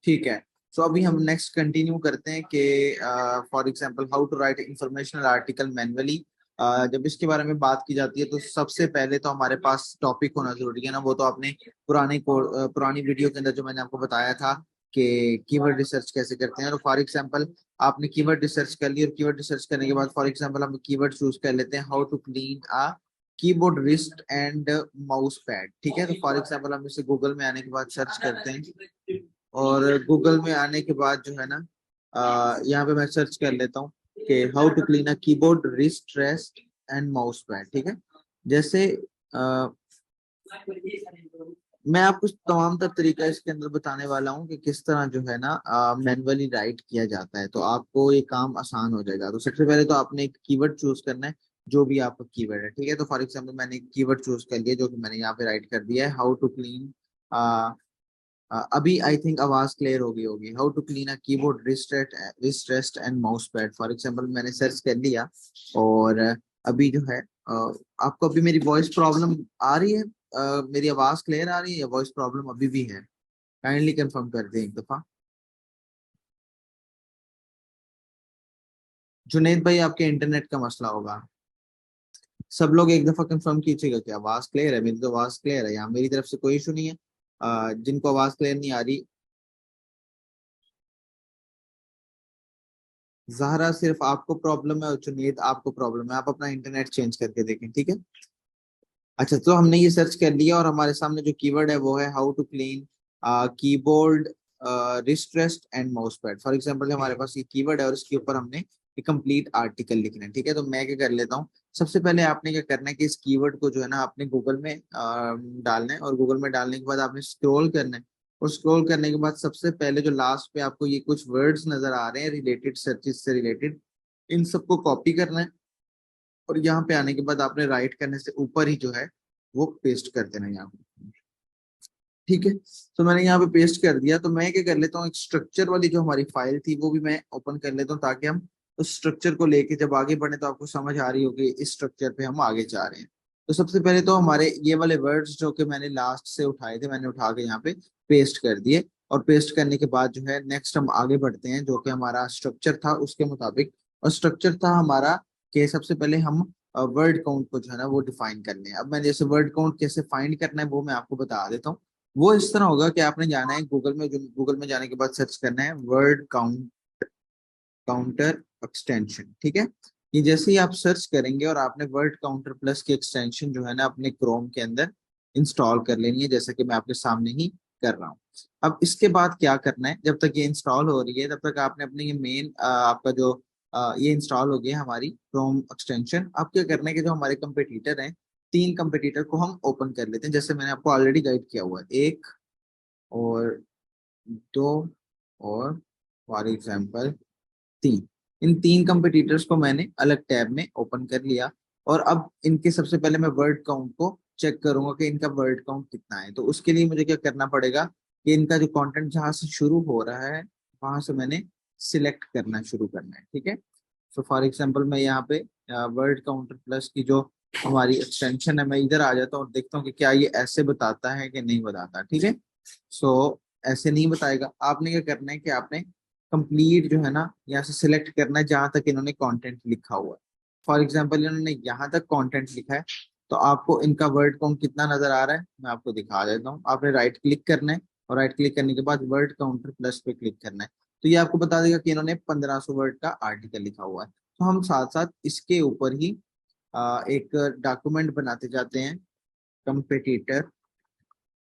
ठीक है। सो अभी हम नेक्स्ट कंटिन्यू करते हैं कि for example how to write informational article manually. जब इसके बारे में बात की जाती है तो सबसे पहले तो हमारे पास टॉपिक होना जरूरी है ना। वो तो आपने पुरानी वीडियो के अंदर जो मैंने आपको बताया था कि कीवर्ड रिसर्च कैसे करते हैं। और फॉर एग्जांपल आपने कीवर्ड रिसर्च कर ली, और कीवर्ड रिसर्च करने के बाद फॉर एग्जांपल हम कीवर्ड चूज कर लेते हैं how to clean a keyboard wrist and mouse pad. ठीक है, तो फॉर एग्जांपल हम इसे गूगल में आने के बाद सर्च करते हैं, और गूगल में आने के बाद जो है ना यहाँ पे मैं सर्च कर लेता हूँ कि how to clean a keyboard wrist rest and mouse pad. ठीक है, जैसे अ, मैं आपको तमाम तर तरीका इसके अंदर बताने वाला हूँ कि किस तरह जो है ना मैनुअली राइट किया जाता है, तो आपको ये काम आसान हो जाएगा। तो सबसे पहले तो आपने एक कीवर्ड चूज करना है, जो भी आपका कीवर्ड है। ठीक है, तो फॉर एग्जांपल मैंने एक कीवर्ड चूज कर लिया जो कि मैंने यहाँ पे राइट कर दिया है, हाउ टू क्लीन। अभी आई थिंक आवाज क्लियर हो गई होगी। How to clean a keyboard wrist rest and mouse pad, for example मैंने सर्च कर लिया। और अभी जो है आपको अभी मेरी वॉइस प्रॉब्लम आ रही है? मेरी आवाज क्लियर आ रही है या वॉइस प्रॉब्लम अभी भी है? काइंडली कंफर्म कर दें एक दफा। जुनेद भाई, आपके इंटरनेट का मसला होगा। सब लोग एक दफा कंफर्म कीजिएगा कि आवाज क्लियर है। मेरी तो आवाज क्लियर है, यहाँ मेरी तरफ से कोई इशू नहीं है। जिनको आवाज क्लियर नहीं आ रही, जहरा सिर्फ आपको प्रॉब्लम है और जुनेद आपको प्रॉब्लम है, आप अपना इंटरनेट चेंज करके देखें। ठीक है, अच्छा, तो हमने ये सर्च कर लिया और हमारे सामने जो कीवर्ड है वो है how to clean keyboard wrist rest and mouse pad. For example हमारे पास ये कीवर्ड है और इसके ऊपर हमने एक कंप्लीट आर्टिकल लिखना है। ठीक है, तो मैं क्या कर लेता हूँ, सबसे पहले आपने क्या करना है कि इस कीवर्ड को जो है ना आपने गूगल में डालना है, और गूगल में डालने के बाद आपने स्क्रॉल करना है। और स्क्रॉल करने के बाद सबसे पहले जो लास्ट पे आपको ये कुछ वर्ड्स नजर आ रहे हैं रिलेटेड सर्चेस से रिलेटेड, इन सबको कॉपी करना है। और यहाँ पे आने के बाद आपने राइट करने से ऊपर ही जो है वो पेस्ट कर देना यहाँ पे। ठीक है, तो मैंने यहाँ पे पेस्ट कर दिया। तो मैं क्या कर लेता हूँ, एक स्ट्रक्चर वाली जो हमारी फाइल थी वो भी मैं ओपन कर लेता हूँ, ताकि हम उस स्ट्रक्चर को लेके जब आगे बढ़े तो आपको समझ आ रही होगी इस स्ट्रक्चर पे हम आगे जा रहे हैं। तो सबसे पहले तो हमारे ये वाले वर्ड्स जो कि मैंने लास्ट से उठाए थे, मैंने उठा के यहाँ पे पेस्ट कर दिए। और पेस्ट करने के बाद जो है नेक्स्ट हम आगे बढ़ते हैं, जो कि हमारा स्ट्रक्चर था उसके मुताबिक। और स्ट्रक्चर था हमारा कि सबसे पहले हम वर्ड काउंट को जो है ना वो डिफाइन कर लें। अब मैं जैसे वर्ड काउंट कैसे फाइंड करना है वो मैं आपको बता देता हूँ। वो इस तरह होगा कि आपने जाना है गूगल में, जो गूगल में जाने के बाद सर्च करना है वर्ड काउंटर एक्सटेंशन। ठीक है, ये जैसे ही आप सर्च करेंगे और आपने वर्ड काउंटर प्लस की एक्सटेंशन जो है ना अपने क्रोम के अंदर इंस्टॉल कर लेनी है, जैसा कि मैं आपके सामने ही कर रहा हूँ। अब इसके बाद क्या करना है, जब तक ये इंस्टॉल हो रही है तब तक आपने अपने ये मेन आपका जो ये इंस्टॉल हो गया हमारी क्रोम एक्सटेंशन। अब क्या करना है कि जो हमारे कंपटीटर हैं, तीन कंपटीटर को हम ओपन कर लेते हैं, जैसे मैंने आपको ऑलरेडी गाइड किया हुआ है। एक और दो और फॉर एग्जाम्पल तीन। इन तीन कंपटीटर्स को मैंने अलग टैब में ओपन कर लिया। और अब इनके सबसे पहले मैं वर्ड काउंट को चेक करूंगा कि इनका वर्ड काउंट कितना है। तो उसके लिए मुझे क्या करना पड़ेगा कि इनका जो कंटेंट जहां से शुरू हो रहा है वहां से मैंने सिलेक्ट करना शुरू करना है। ठीक है, सो फॉर एग्जांपल मैं यहाँ पे वर्ड काउंटर प्लस की जो हमारी एक्सटेंशन है, मैं इधर आ जाता हूँ और देखता हूँ कि क्या ये ऐसे बताता है कि नहीं बताता। ठीक है, सो ऐसे नहीं बताएगा। आपने क्या करना है कि आपने कंप्लीट जो है ना यहाँ से सिलेक्ट करना है जहां तक इन्होंने कंटेंट लिखा हुआ है। फॉर एग्जांपल इन्होंने यहाँ तक कंटेंट लिखा है, तो आपको इनका वर्ड काउंट कितना नजर आ रहा है मैं आपको दिखा देता हूँ। आपने राइट क्लिक करना है, और राइट क्लिक करने के बाद वर्ड काउंटर प्लस पे क्लिक करना है। तो ये आपको बता देगा कि इन्होंने 1500 वर्ड का आर्टिकल लिखा हुआ है। तो हम साथ साथ इसके ऊपर ही एक डॉक्यूमेंट बनाते जाते हैं। Competitor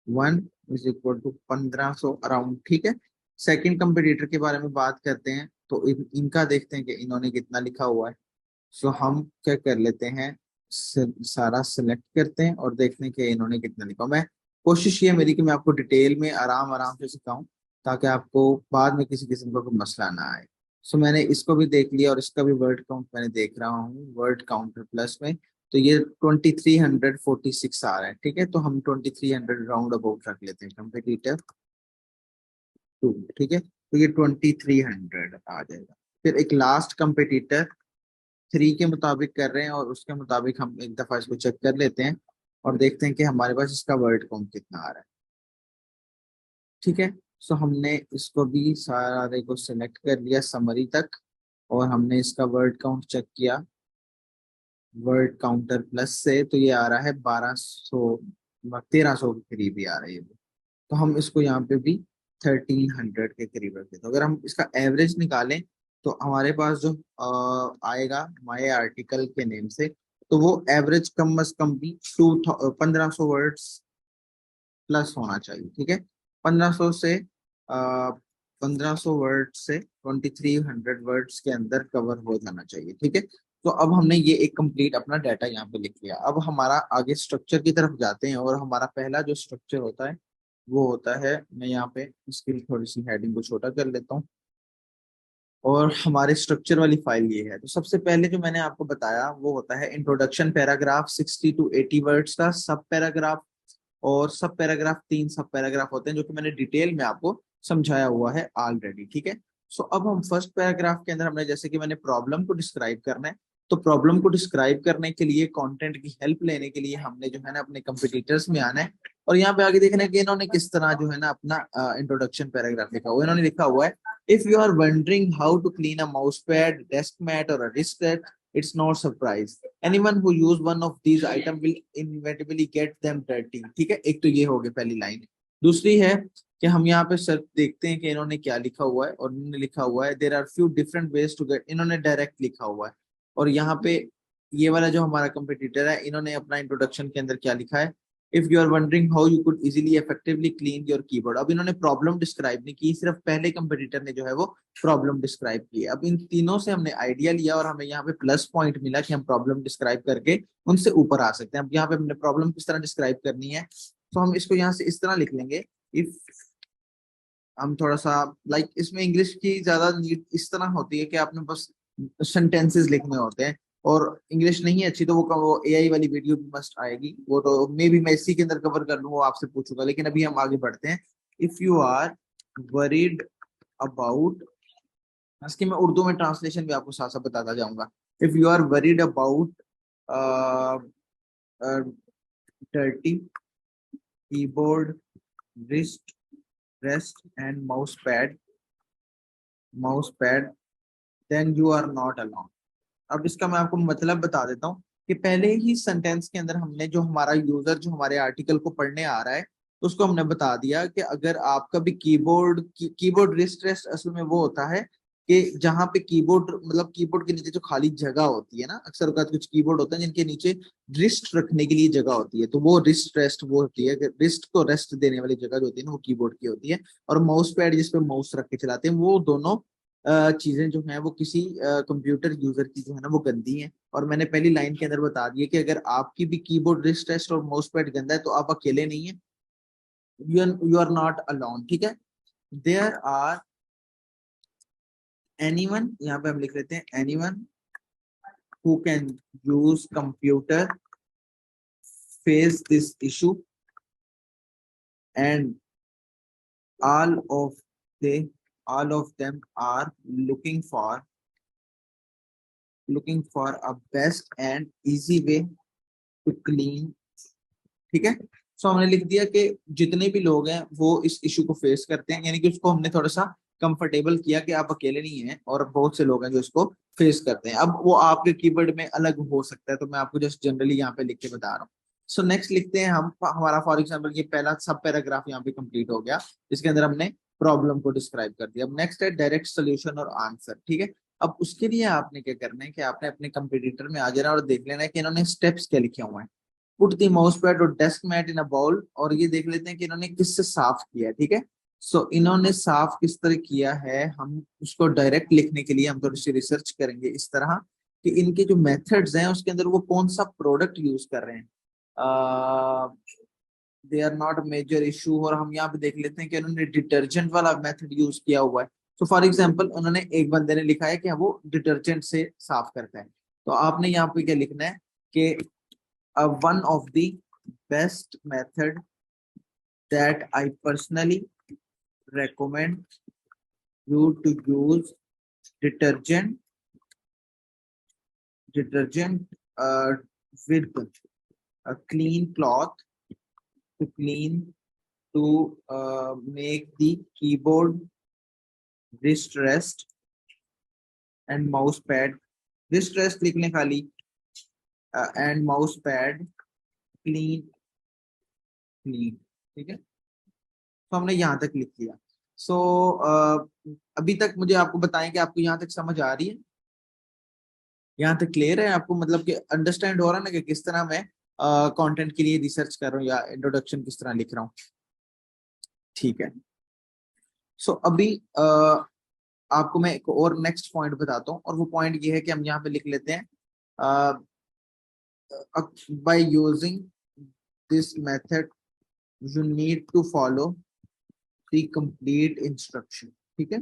1 = 1500 around. ठीक है, सेकंड कंपटीटर के बारे में बात करते हैं, तो इनका देखते हैं कि इन्होंने कितना लिखा हुआ है। सो हम क्या कर लेते हैं, सारा सिलेक्ट करते हैं और देखते हैं कि इन्होंने कितना लिखा। मैं कोशिश ये मेरी कि मैं आपको डिटेल में आराम आराम से सिखाऊं, ताकि आपको बाद में किसी किस्म का कोई मसला ना आए। सो मैंने इसको भी देख लिया और इसका भी वर्ड काउंट मैंने देख रहा हूँ वर्ड काउंटर प्लस में। तो ये 2346 आ रहा है। ठीक है, तो हम 2300 राउंड अबाउट रख लेते हैं कंपटीटर टू। ठीक है, तो ये 2300 आ जाएगा। फिर एक लास्ट कंपटीटर 3 के मुताबिक कर रहे हैं, और उसके मुताबिक हम एक दफा इसको चेक कर लेते हैं और देखते हैं कि हमारे पास इसका वर्ड काउंट कितना आ रहा है। ठीक है, सो हमने इसको भी सारे को सिलेक्ट कर लिया समरी तक, और हमने इसका वर्ड काउंट चेक किया वर्ड काउंटर प्लस से, तो ये आ रहा है 1200, 1300 के करीब ही आ रहा है ये। तो हम इसको यहाँ पे भी 1300 के करीब रख देते हैं। अगर हम इसका एवरेज निकालें तो हमारे पास जो आएगा माय आर्टिकल के नेम से, तो वो एवरेज कम से कम भी 1500 वर्ड्स प्लस होना चाहिए। ठीक है, 1500 से 1500 वर्ड से 2300 वर्ड्स के अंदर कवर हो जाना चाहिए। ठीक है, तो अब हमने ये एक कंप्लीट अपना डाटा यहाँ पे लिख लिया। अब हमारा आगे स्ट्रक्चर की तरफ जाते हैं, और हमारा पहला जो स्ट्रक्चर होता है वो होता है, मैं यहाँ पे इसकी थोड़ी सी हेडिंग को छोटा कर लेता हूँ, और हमारे स्ट्रक्चर वाली फाइल ये है। तो सबसे पहले जो मैंने आपको बताया वो होता है इंट्रोडक्शन पैराग्राफ, 60 to 80 वर्ड्स का सब पैराग्राफ, और सब पैराग्राफ 3 सब पैराग्राफ होते हैं, जो कि मैंने डिटेल में आपको समझाया हुआ है ऑलरेडी। ठीक है, सो अब हम फर्स्ट पैराग्राफ के अंदर हमने जैसे कि मैंने प्रॉब्लम को डिस्क्राइब करना है, तो प्रॉब्लम को डिस्क्राइब करने के लिए कंटेंट की हेल्प लेने के लिए हमने जो है ना अपने कंपिटिटर्स में आना है, और यहाँ पे आगे देखना है कि इन्होंने किस तरह जो है ना अपना इंट्रोडक्शन पैराग्राफ लिखा हुआ है। इन्होंने लिखा हुआ है, if you are wondering how to clean a mouse pad, desk mat और a wrist, it's not surprise anyone who use one of these item will inevitably get them dirty। ठीक है, एक तो ये हो गई पहली लाइन। दूसरी है कि हम यहाँ पे सर देखते हैं कि इन्होंने क्या लिखा हुआ है, और इन्होंने लिखा हुआ है there are few different ways to get, इन्होंने डायरेक्ट लिखा हुआ है। और यहाँ पे ये वाला जो हमारा कंपटीटर है, इन्होंने अपना इंट्रोडक्शन के अंदर क्या लिखा है, if you are wondering how you could easily effectively clean your keyboard. अब इन्होंने प्रॉब्लम डिस्क्राइब नहीं की, सिर्फ पहले कंपटीटर ने जो है वो प्रॉब्लम डिस्क्राइब की है। अब इन तीनों से हमने आइडिया लिया, और हमें यहाँ पे प्लस पॉइंट मिला कि हम प्रॉब्लम डिस्क्राइब करके उनसे ऊपर आ सकते हैं। अब यहाँ पे हमने प्रॉब्लम किस तरह डिस्क्राइब करनी है, तो हम इसको यहाँ से इस तरह लिख लेंगे। इफ हम थोड़ा सा लाइक इसमें इंग्लिश की ज्यादा नीड इस तरह होती है कि आपने बस सेंटेंसेस लिखने होते हैं, और इंग्लिश नहीं है अच्छी तो वो एआई वाली वीडियो भी मस्ट आएगी, वो तो मे भी मैं इसी के अंदर कवर कर लूँ, वो आपसे पूछूंगा। लेकिन अभी हम आगे बढ़ते हैं। If you are worried about, इसकी मैं उर्दू में ट्रांसलेशन भी आपको साथ साथ बताता जाऊंगा। If you are worried about dirty keyboard, wrist rest and mouse pad then you are not alone. अब इसका मैं आपको मतलब बता देता हूँ कि पहले ही सेंटेंस के अंदर हमने जो हमारा यूजर जो हमारे आर्टिकल को पढ़ने आ रहा है, तो उसको हमने बता दिया कि अगर आपका भी कीबोर्ड रिस्ट रेस्ट असल में वो होता है कि जहाँ पे कीबोर्ड मतलब कीबोर्ड के नीचे जो खाली जगह होती है ना, अक्सर कुछ कीबोर्ड होते हैं जिनके नीचे रिस्ट रखने के लिए जगह होती है, तो वो रिस्ट रेस्ट वो होती है, रिस्ट को रेस्ट देने वाली जगह जो होती है ना वो कीबोर्ड की होती है। और माउस पैड जिसपे माउस रख के चलाते हैं, वो दोनों चीजें जो हैं वो किसी कंप्यूटर यूजर की जो है ना वो गंदी हैं। और मैंने पहली लाइन के अंदर बता दिया कि अगर आपकी भी कीबोर्ड रिस्ट रेस्ट और माउस पैड गंदा है तो आप अकेले नहीं है, यू आर नॉट अलोन। ठीक है, देयर आर एनीवन, यहाँ पे हम लिख लेते हैं anyone who can use computer face this issue, and all of they all of them are looking for a best and easy way to clean। ठीक है, सो हमने लिख दिया कि जितने भी लोग हैं वो इस इशू को फेस करते हैं, यानी कि उसको हमने थोड़ा सा कंफर्टेबल किया कि आप अकेले नहीं हैं, और बहुत से लोग हैं जो इसको फेस करते हैं। अब वो आपके कीवर्ड में अलग हो सकता है, तो मैं आपको जस्ट जनरली यहाँ पे लिख के बता रहा हूँ। सो नेक्स्ट लिखते हैं हम, हमारा फॉर एग्जाम्पल ये पहला सब पैराग्राफ यहाँ पे कंप्लीट हो गया, जिसके अंदर हमने प्रॉब्लम को डिस्क्राइब कर दिया। अब नेक्स्ट है डायरेक्ट सोल्यूशन और आंसर। ठीक है, अब उसके लिए आपने क्या करना है कि आपने अपने कंप्यूटर में आ जाना और देख लेना है कि इन्होंने स्टेप्स क्या लिखे हुए हैं। पुट द माउस पैड और desk mat in a bowl, और ये देख लेते हैं कि इन्होंने किससे साफ किया है। ठीक है, सो इन्होंने साफ किस तरह किया है, हम उसको डायरेक्ट लिखने के लिए हम थोड़ी सी रिसर्च करेंगे इस तरह कि इनके जो मेथड्स हैं उसके अंदर वो कौन सा प्रोडक्ट यूज कर रहे हैं। They are not major issue, और हम यहाँ पे देख लेते हैं कि उन्होंने डिटर्जेंट वाला मेथड यूज किया हुआ है। तो फॉर एग्जाम्पल उन्होंने एक बंदे ने लिखा है कि वो डिटर्जेंट से साफ करता है, तो आपने यहाँ पे क्या लिखना है कि one of the best method that I personally recommend you to use detergent detergent with a clean cloth to clean to make the keyboard wrist rest and mouse pad wrist rest लिख लें खाली and mouse pad clean clean। ठीक है, तो हमने यहाँ तक लिख लिया। सो अभी तक मुझे आपको बताएं कि आपको यहाँ तक समझ आ रही है, यहाँ तक क्लियर है आपको, मतलब कि अंडरस्टैंड हो रहा है ना कि किस तरह मैं कंटेंट के लिए रिसर्च कर रहा हूँ या इंट्रोडक्शन किस तरह लिख रहा हूँ। ठीक है, सो अभी आपको मैं एक और नेक्स्ट पॉइंट बताता हूँ, और वो पॉइंट ये है कि हम यहाँ पे लिख लेते हैं by using this method you need to follow the complete instruction. ठीक है,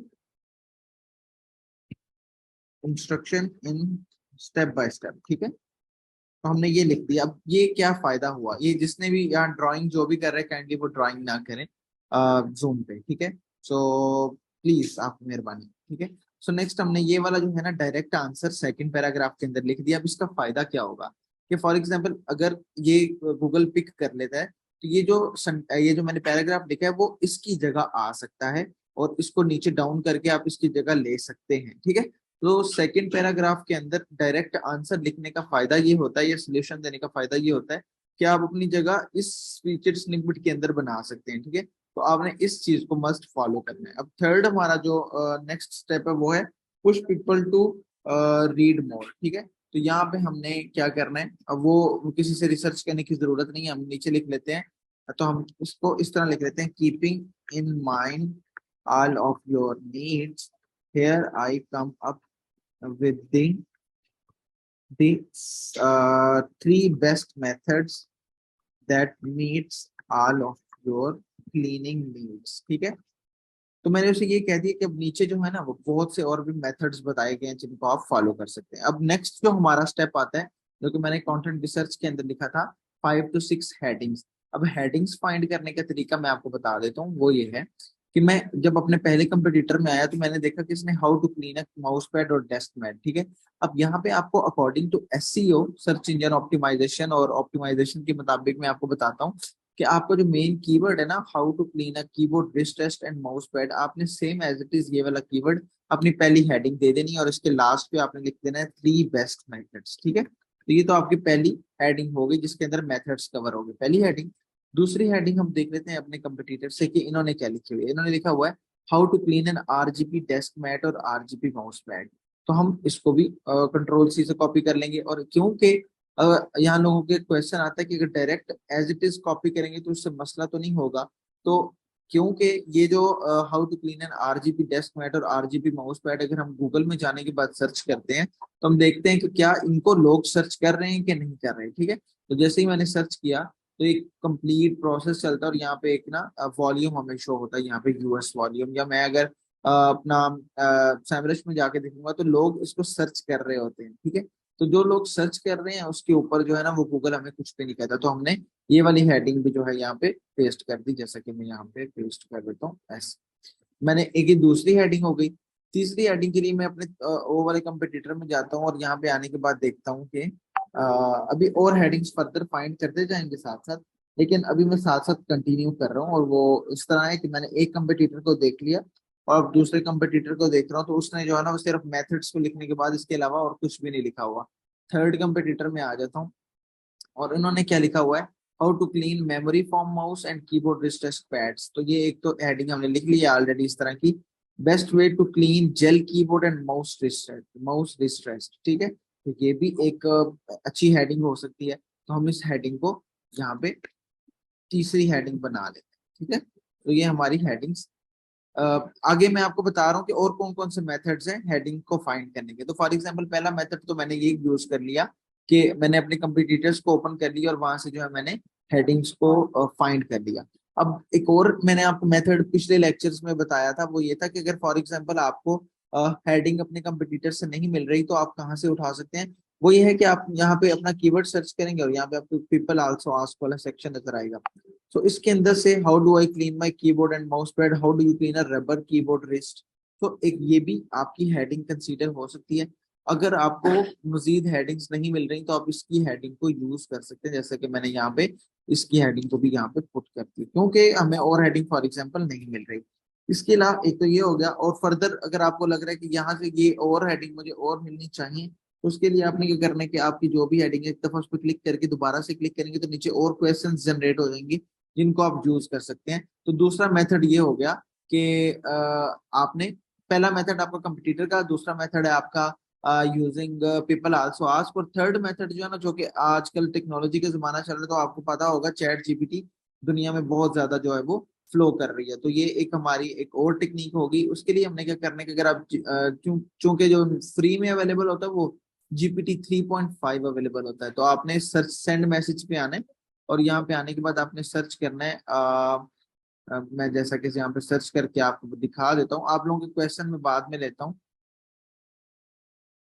instruction in step by step. ठीक है, तो हमने ये लिख दिया। अब ये क्या फायदा हुआ, ये जिसने भी यहाँ ड्राइंग जो भी कर रहे हैं काइंडली वो ड्राइंग ना करें जूम पे। ठीक है, सो प्लीज आप मेहरबानी। ठीक है, सो नेक्स्ट हमने ये वाला जो है ना डायरेक्ट आंसर सेकंड पैराग्राफ के अंदर लिख दिया। अब इसका फायदा क्या होगा कि फॉर एग्जांपल अगर ये गूगल पिक कर लेता है तो ये जो मैंने पैराग्राफ लिखा है वो इसकी जगह आ सकता है, और इसको नीचे डाउन करके आप इसकी जगह ले सकते हैं। ठीक है, तो सेकंड पैराग्राफ के अंदर डायरेक्ट आंसर लिखने का फायदा ये होता है, या सोल्यूशन देने का फायदा ये होता है कि आप अपनी जगह इस फीचर स्निपेट के अंदर बना सकते हैं। ठीक है, तो आपने इस चीज को मस्ट फॉलो करना है। अब थर्ड हमारा जो नेक्स्ट स्टेप है वो है push people to read more. ठीक है, तो यहाँ पे हमने क्या करना है, अब वो किसी से रिसर्च करने की जरूरत नहीं है, हम नीचे लिख लेते हैं। तो हम इसको इस तरह लिख लेते हैं, keeping in mind all of your needs here I come up with the three best methods that meets all of your cleaning needs। ठीक है, तो मैंने उसे ये कह दिया कि अब नीचे जो है ना वो बहुत से और भी मेथड्स बताए गए हैं जिनको आप फॉलो कर सकते हैं। अब नेक्स्ट जो हमारा स्टेप आता है, जो कि मैंने कंटेंट रिसर्च के अंदर लिखा था 5 to 6 हेडिंग्स। अब हेडिंग्स फाइंड करने का तरीका मैं आपको बता देता हूँ। वो ये है कि मैं जब अपने पहले कंपटीटर में आया तो मैंने देखा कि इसने how to clean a mouse pad और डेस्क मैट। ठीक है, अब यहाँ पे आपको according to SEO search engine optimization और ऑप्टिमाइजेशन के मुताबिक मैं आपको बताता हूँ कि आपका जो मेन कीवर्ड है ना how to clean a keyboard wrist rest and mouse pad, आपने सेम एज इट इज ये वाला कीवर्ड अपनी पहली हेडिंग दे देनी है, और इसके लास्ट पे आपने लिख देना है 3 बेस्ट मेथड्स। ठीक है, तो ये तो आपकी पहली हेडिंग हो गई जिसके अंदर मेथड्स कवर हो गए, पहली हेडिंग। दूसरी हेडिंग हम देख लेते हैं अपने कंपटीटर से कि इन्होंने क्या लिखी हुई है। इन्होंने लिखा हुआ है how to clean an RGB desk mat और आरजीबी माउस पैड। तो हम इसको भी कंट्रोल सी से कॉपी कर लेंगे, और क्योंकि यहाँ लोगों के क्वेश्चन आता है कि अगर direct as it is copy करेंगे तो उससे मसला तो नहीं होगा, तो क्योंकि ये जो how to clean an RGB desk mat और आरजीबी माउस पैड अगर हम गूगल में जाने के बाद सर्च करते हैं तो हम देखते हैं कि क्या इनको लोग सर्च कर रहे हैं कि नहीं कर रहे हैं। ठीक है, तो जैसे ही मैंने सर्च किया तो एक कंप्लीट प्रोसेस चलता है, और यहाँ पे एक ना वॉल्यूम हमें शो होता है, यहाँ पे यूएस वॉल्यूम, या मैं अगर अपना सैमरश में जाके देखूंगा तो लोग इसको सर्च कर रहे होते हैं। ठीक है, तो जो लोग सर्च कर रहे हैं उसके ऊपर जो है ना वो गूगल हमें कुछ भी नहीं कहता, तो हमने ये वाली हेडिंग भी जो है यहाँ पे पेस्ट कर दी, जैसा कि मैं यहाँ पे पेस्ट कर देता हूँ ऐसे। मैंने एक ही दूसरी हेडिंग हो गई। तीसरी हेडिंग के लिए मैं अपने वो वाले कंपटीटर में जाता हूँ, और यहाँ पे आने के बाद देखता हूँ कि अभी और हेडिंग्स फर्दर फाइंड करते जाएंगे साथ साथ, लेकिन अभी मैं साथ साथ कंटिन्यू कर रहा हूँ। और वो इस तरह है कि मैंने एक कंपटीटर को देख लिया और अब दूसरे कंपटीटर को देख रहा हूँ, तो उसने जो है ना वो सिर्फ मेथड्स को लिखने के बाद इसके अलावा और कुछ भी नहीं लिखा हुआ। थर्ड कंपटीटर में आ जाता हूँ, और इन्होंने क्या लिखा हुआ है how to clean memory foam mouse and keyboard wrist pads. तो ये एक तो हेडिंग हमने लिख ली है ऑलरेडी इस तरह की, best way to clean gel keyboard and mouse wrist. ठीक है, तो ये भी एक अच्छी हेडिंग हो सकती है, तो हम इस हेडिंग को यहाँ पे तीसरी हेडिंग बना लेते हैं। ठीक है, तो ये हमारी हेडिंग्स। आगे मैं आपको बता रहा हूँ कि और कौन कौन से मेथड्स हैं हेडिंग को फाइंड करने के। तो फॉर एग्जांपल पहला मेथड तो मैंने ये यूज कर लिया कि मैंने अपने कंपटीटर्स को ओपन कर लिया और वहां से जो है मैंने हेडिंग्स को फाइंड कर लिया। अब एक और मैंने आपको मेथड पिछले लेक्चर्स में बताया था, वो ये था कि अगर फॉर एग्जांपल आपको हेडिंग अपने कंपटीटर से नहीं मिल रही तो आप कहाँ से उठा सकते हैं। वो ये है कि आप यहाँ पे अपना कीवर्ड सर्च करेंगे और यहाँ पे आपको पीपल आल्सो आस्क वाला सेक्शन नजर आएगा। तो इसके अंदर से how do I clean my keyboard and mouse pad, how do you clean a rubber keyboard wrist. तो एक ये भी आपकी हेडिंग कंसीडर हो सकती है। अगर आपको मजीद हेडिंग्स नहीं मिल रही तो आप इसकी हेडिंग को यूज कर सकते हैं, जैसे कि मैंने यहाँ पे इसकी हेडिंग को भी यहाँ पे पुट करती है, क्योंकि हमें और हेडिंग फॉर एग्जांपल नहीं मिल रही। इसके अलावा एक तो ये हो गया, और फर्दर अगर आपको लग रहा है कि यहाँ से ये और हेडिंग मुझे और मिलनी चाहिए, तो उसके लिए आपने क्या करना है कि आपकी जो भी हेडिंग है, एक दफा उस पर क्लिक करके दोबारा से क्लिक करेंगे तो नीचे और क्वेश्चन जनरेट हो जाएंगे जिनको आप यूज कर सकते हैं। तो दूसरा मेथड ये हो गया कि आपने, पहला मेथड आपका कंपटीटर का, दूसरा मेथड है आपका यूजिंग पीपल आल्सो आस्क, और थर्ड मेथड जो है ना, जो कि आजकल टेक्नोलॉजी का जमाना चल रहा है तो आपको पता होगा चैट जीपीटी दुनिया में बहुत ज्यादा जो है वो फ्लो कर रही है। तो ये एक हमारी एक और टेक्निक होगी। उसके लिए हमने क्या करना है कि अगर आप चूंकि जो फ्री में अवेलेबल होता है वो GPT 3.5 अवेलेबल होता है, तो आपने सर्च सेंड मैसेज पे आना है, और यहाँ पे आने के बाद आपने सर्च करना है। मैं जैसा कि यहाँ पे सर्च करके आपको दिखा देता हूँ, आप लोगों के क्वेश्चन में बाद में लेता हूँ।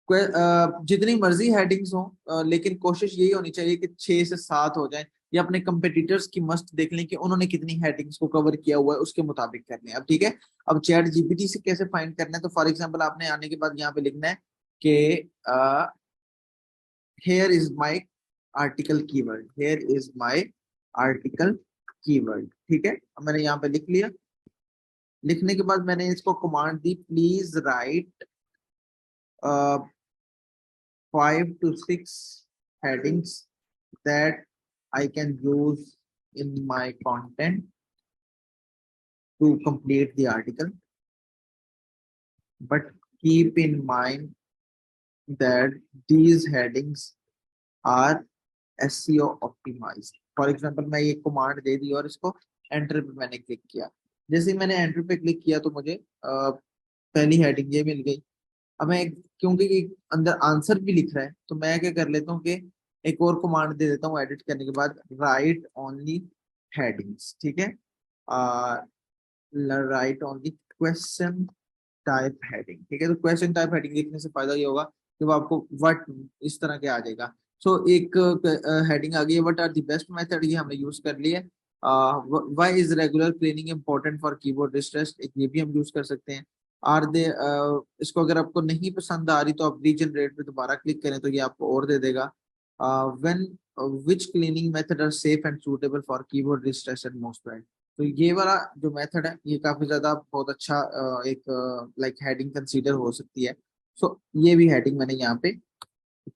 जितनी मर्जी हेडिंग्स हो, लेकिन कोशिश यही होनी चाहिए कि 6 से 7 हो जाए, या अपने कंपेटिटर्स की मस्ट देख लें कि उन्होंने कितनी हेडिंग्स को कवर किया हुआ है, उसके मुताबिक कर लें। अब ठीक है, अब चैट जीपीटी से कैसे फाइंड करना है, तो फॉर एग्जांपल आपने आने के बाद यहाँ पे लिखना है कि here is my article keyword, here is my article keyword. ठीक है, अब मैंने यहाँ पे लिख लिया। लिखने के बाद मैंने इसको command the, please right 5 to 6 headings that I can use in my content to complete the article. But keep in mind that these headings are SEO optimized. For example मैं ये कमांड दे दी और इसको एंटर पे मैंने click किया। जैसे ही मैंने enter पे क्लिक किया तो मुझे पहली हेडिंग ये मिल गई। अब मैं क्योंकि ये अंदर आंसर भी लिख रहा है, तो मैं क्या कर लेता हूँ कि एक और कमांड दे देता हूँ एडिट करने के बाद, राइट ओनली हेडिंग्स। ठीक है, right only question type heading. ठीक है, तो क्वेश्चन टाइप हेडिंग लिखने से फायदा ये होगा कि वो आपको व्हाट इस तरह के आ जाएगा। सो एक हेडिंग आ गई है, what are the best method, ये हमने यूज कर लिया। Why is regular cleaning important for keyboard distress, एक ये भी हम यूज कर सकते हैं। आर दे, इसको अगर आपको नहीं पसंद आ रही तो आप रीजनरेट पे दोबारा क्लिक करें तो ये आपको और दे देगा। When which cleaning method are safe and suitable for keyboard distress and mouse pad. तो ये वाला जो मेथड है ये काफी ज्यादा बहुत अच्छा एक लाइक हेडिंग कंसीडर हो सकती है। सो ये भी हेडिंग मैंने यहाँ पे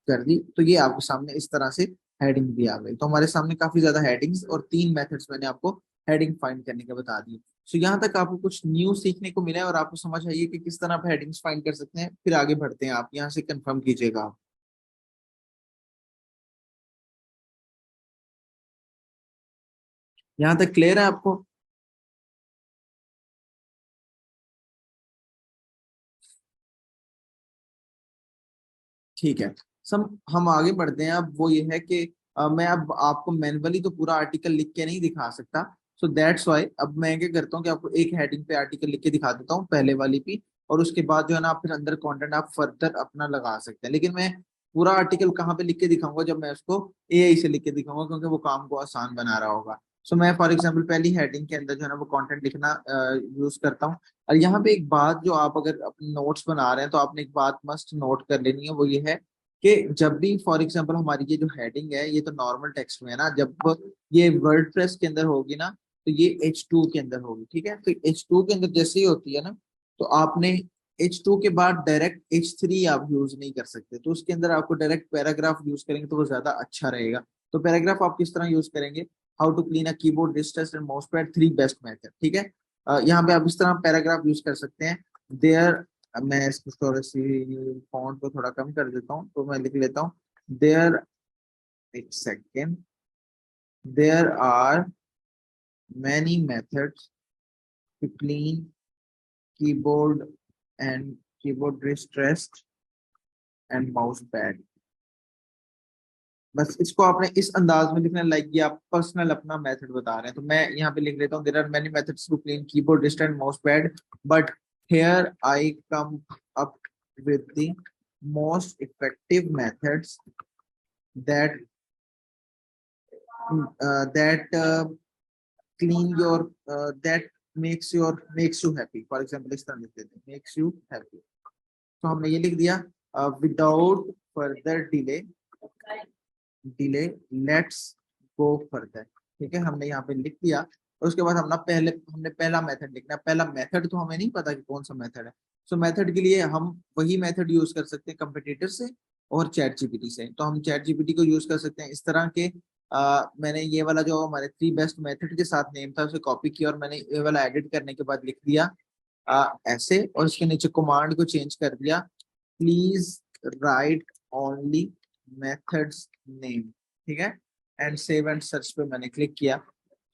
कर दी, तो ये आपके सामने इस तरह से हेडिंग भी आ गई। तो हमारे सामने काफी ज्यादा हेडिंग्स और 3 मेथड्स मैंने आपको हेडिंग फाइंड करने का बता दिए। सो यहाँ तक आपको कुछ न्यू सीखने को मिला है और आपको समझ आई है कि किस तरह आप हेडिंग्स फाइंड कर सकते हैं। फिर आगे बढ़ते हैं, आप यहाँ से कंफर्म कीजिएगा आप। यहाँ तक क्लियर है आपको? ठीक है, सम हम आगे बढ़ते हैं। अब वो ये है कि मैं अब आपको मैन्युअली तो पूरा आर्टिकल लिख के नहीं दिखा सकता। सो दैट्स वाई अब मैं क्या करता हूँ कि आपको एक हेडिंग पे आर्टिकल लिख के दिखा देता हूँ, पहले वाली भी, और उसके बाद जो है ना आप फिर अंदर कंटेंट आप फर्दर अपना लगा सकते हैं। लेकिन मैं पूरा आर्टिकल कहाँ पे लिख के दिखाऊंगा, जब मैं उसको एआई से लिख के दिखाऊंगा, क्योंकि वो काम को आसान बना रहा होगा। सो मैं फॉर एग्जाम्पल पहली हेडिंग के अंदर जो है ना वो कंटेंट लिखना यूज करता हूँ। और यहाँ पे एक बात, जो आप अगर अपने नोट्स बना रहे हैं तो आपने एक बात मस्ट नोट कर लेनी है, वो ये है कि जब भी फॉर एग्जांपल हमारी ये जो हेडिंग है ये तो नॉर्मल टेक्स्ट में है ना, जब ये वर्डप्रेस के अंदर होगी ना तो ये H2 के अंदर होगी। ठीक है, तो H2 के अंदर जैसे ही होती है ना, तो आपने H2 के बाद डायरेक्ट H3 आप यूज नहीं कर सकते, तो उसके अंदर आपको डायरेक्ट पैराग्राफ यूज करेंगे तो वो ज्यादा अच्छा रहेगा। तो पैराग्राफ आप किस तरह यूज करेंगे, how to clean a keyboard distance and mouse pad 3 best method. ठीक है, यहाँ पे आप इस तरह पैराग्राफ यूज कर सकते हैं। देयर, अब मैं इसको थोड़ा सी फॉन्ट को थोड़ा कम कर देता हूँ, तो मैं लिख लेता हूँ, देयर, एक second, there are many methods to clean keyboard and keyboard distressed and mouse pad. बस इसको आपने इस अंदाज में लिखना है, लाइक ये आप पर्सनल अपना मेथड बता रहे हैं। तो मैं यहाँ पे लिख लेता हूँ, there are many methods to clean keyboard distressed and mouse pad, but here I come up with the most effective methods that clean your that makes you happy। For example इस तरह लिख देते हैं, makes you happy। तो हमने ये लिख दिया, without further delay, let's go further. ठीक है, हमने यहाँ पे लिख दिया। और उसके बाद हमने पहला मेथड लिखना है। पहला मेथड तो हमें नहीं पता कि कौन सा मेथड है। सो मेथड के लिए हम वही मेथड यूज कर सकते हैं कंपटीटर से और चैट जीपीटी से। तो हम चैट जीपीटी को यूज कर सकते हैं इस तरह के। मैंने ये वाला जो हमारे 3 बेस्ट मेथड के साथ नेम था उसे कॉपी किया और मैंने ये वाला एडिट करने के बाद लिख दिया ऐसे, और इसके नीचे कमांड को चेंज कर दिया, please right only methods name. ठीक है, एंड सेव एंड सर्च पे मैंने क्लिक किया।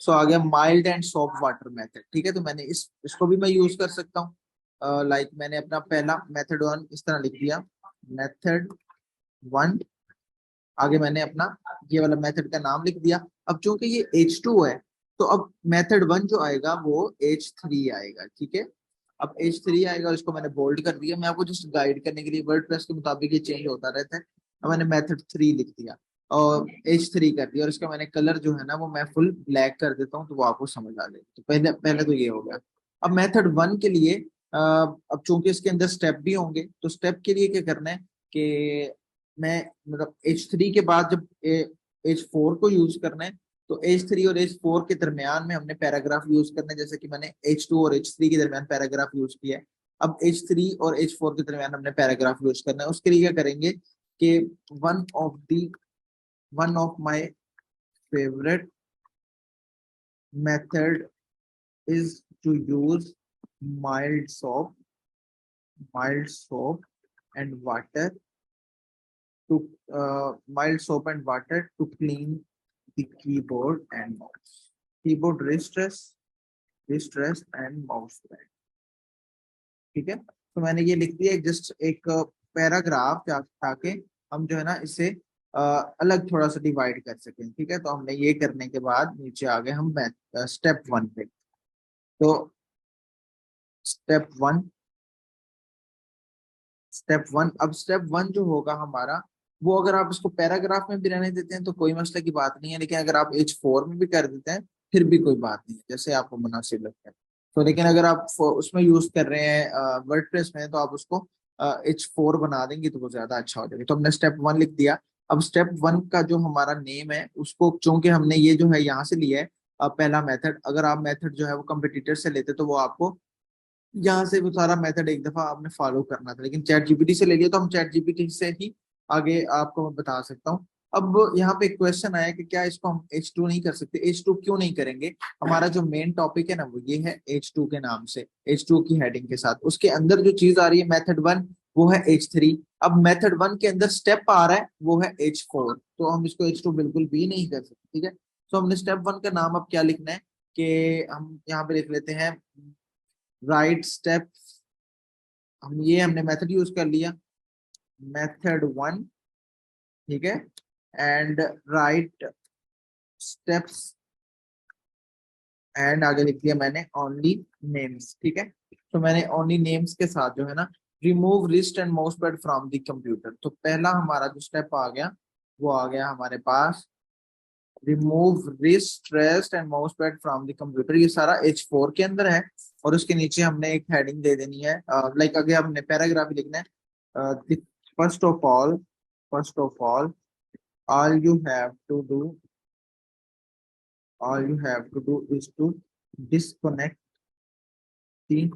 सो आ गया mild and soft water method. ठीक है, तो मैंने इसको भी मैं यूज कर सकता हूँ। लाइक मैंने अपना पहला मेथड 1 इस तरह लिख दिया, मेथड 1। आगे मैंने अपना ये वाला मेथड का नाम लिख दिया। अब चूंकि ये H2 है, तो अब मेथड 1 जो आएगा वो H3 आएगा। ठीक है, अब H3 आएगा, इसको मैंने बोल्ड कर दिया। मैं आपको जस्ट गाइड करने के लिए, वर्डप्रेस के मुताबिक ये चेंज होता रहता है। अब मैंने मेथड 3 लिख दिया और H3 कर दिया, और इसका मैंने कलर जो है ना वो मैं फुल ब्लैक कर देता हूँ, तो वो आपको समझ आ जाएगा। तो पहले पहले तो ये हो गया। अब मेथड 1 के लिए अब चूंकि इसके अंदर स्टेप भी होंगे, तो स्टेप के लिए क्या करना है कि मैं मतलब H3 के बाद जब H4 को यूज करना है, तो H3 और H4 के दरमियान में हमने पैराग्राफ यूज करना है, जैसे कि मैंने H2 और H3 के दरमियान पैराग्राफ यूज किया है। अब H3 और H4 के दरमियान हमने पैराग्राफ यूज करना है। उसके लिए क्या करेंगे कि one of the one of my favourite method is to use mild soap mild soap and water to mild soap and water to clean the keyboard and mouse, keyboard wrist rest and mouse pad। ठीक है, तो मैंने ये लिख दिया just एक paragraph, ताकि हम जो है ना इसे अलग थोड़ा सा डिवाइड कर सकें। ठीक है, तो हमने ये करने के बाद नीचे आ गए हम स्टेप 1 पे। तो स्टेप वन अब स्टेप 1 जो होगा हमारा, वो अगर आप इसको पैराग्राफ में भी रहने देते हैं तो कोई मसले की बात नहीं है, लेकिन अगर आप H4 में भी कर देते हैं फिर भी कोई बात नहीं है, जैसे आपको मुनासिब लगता है। तो लेकिन अगर आप उसमें यूज कर रहे हैं वर्डप्रेस में, तो आप उसको H4 बना देंगे तो वो ज्यादा अच्छा हो जाएगा। तो हमने स्टेप 1 लिख दिया। अब स्टेप 1 का जो हमारा नेम है उसको, चूंकि हमने ये जो है यहाँ से लिया है पहला मेथड, अगर आप मेथड जो है वो कंपटीटर से लेते तो वो आपको यहाँ से वो सारा मेथड एक दफा आपने फॉलो करना था, लेकिन चैट जीपीटी से ले लिया तो हम चैट जीपीटी से ही आगे आपको मैं बता सकता हूँ। अब यहाँ पे क्वेश्चन आया कि क्या इसको हम H2 नहीं कर सकते। H2 क्यों नहीं करेंगे? हमारा जो मेन टॉपिक है ना वो ये है H2 के नाम से, H2 की हेडिंग के साथ। उसके अंदर जो चीज आ रही है मेथड 1, वो है H3। अब मेथड 1 के अंदर स्टेप आ रहा है वो है H4, तो हम इसको H2 बिल्कुल भी नहीं कर सकते। ठीक है, तो हमने स्टेप 1 का नाम अब क्या लिखना है कि हम यहाँ पे लिख लेते हैं राइट स्टेप। हमने मेथड यूज कर लिया, मेथड 1। ठीक है, एंड राइट स्टेप्स, एंड आगे लिख दिया मैंने ओनली नेम्स। ठीक है, तो मैंने ओनली नेम्स के साथ जो है ना remove wrist and mouse pad from the computer. तो पहला हमारा जो स्टेप आ गया वो आ गया हमारे पास, remove wrist rest and mouse pad from the computer. ये सारा H4 के अंदर है, और उसके नीचे हमने एक हेडिंग दे देनी है, लाइक आगे हमने पैराग्राफ लिखना है। First of all first of all you have to do all you have to do is to disconnect the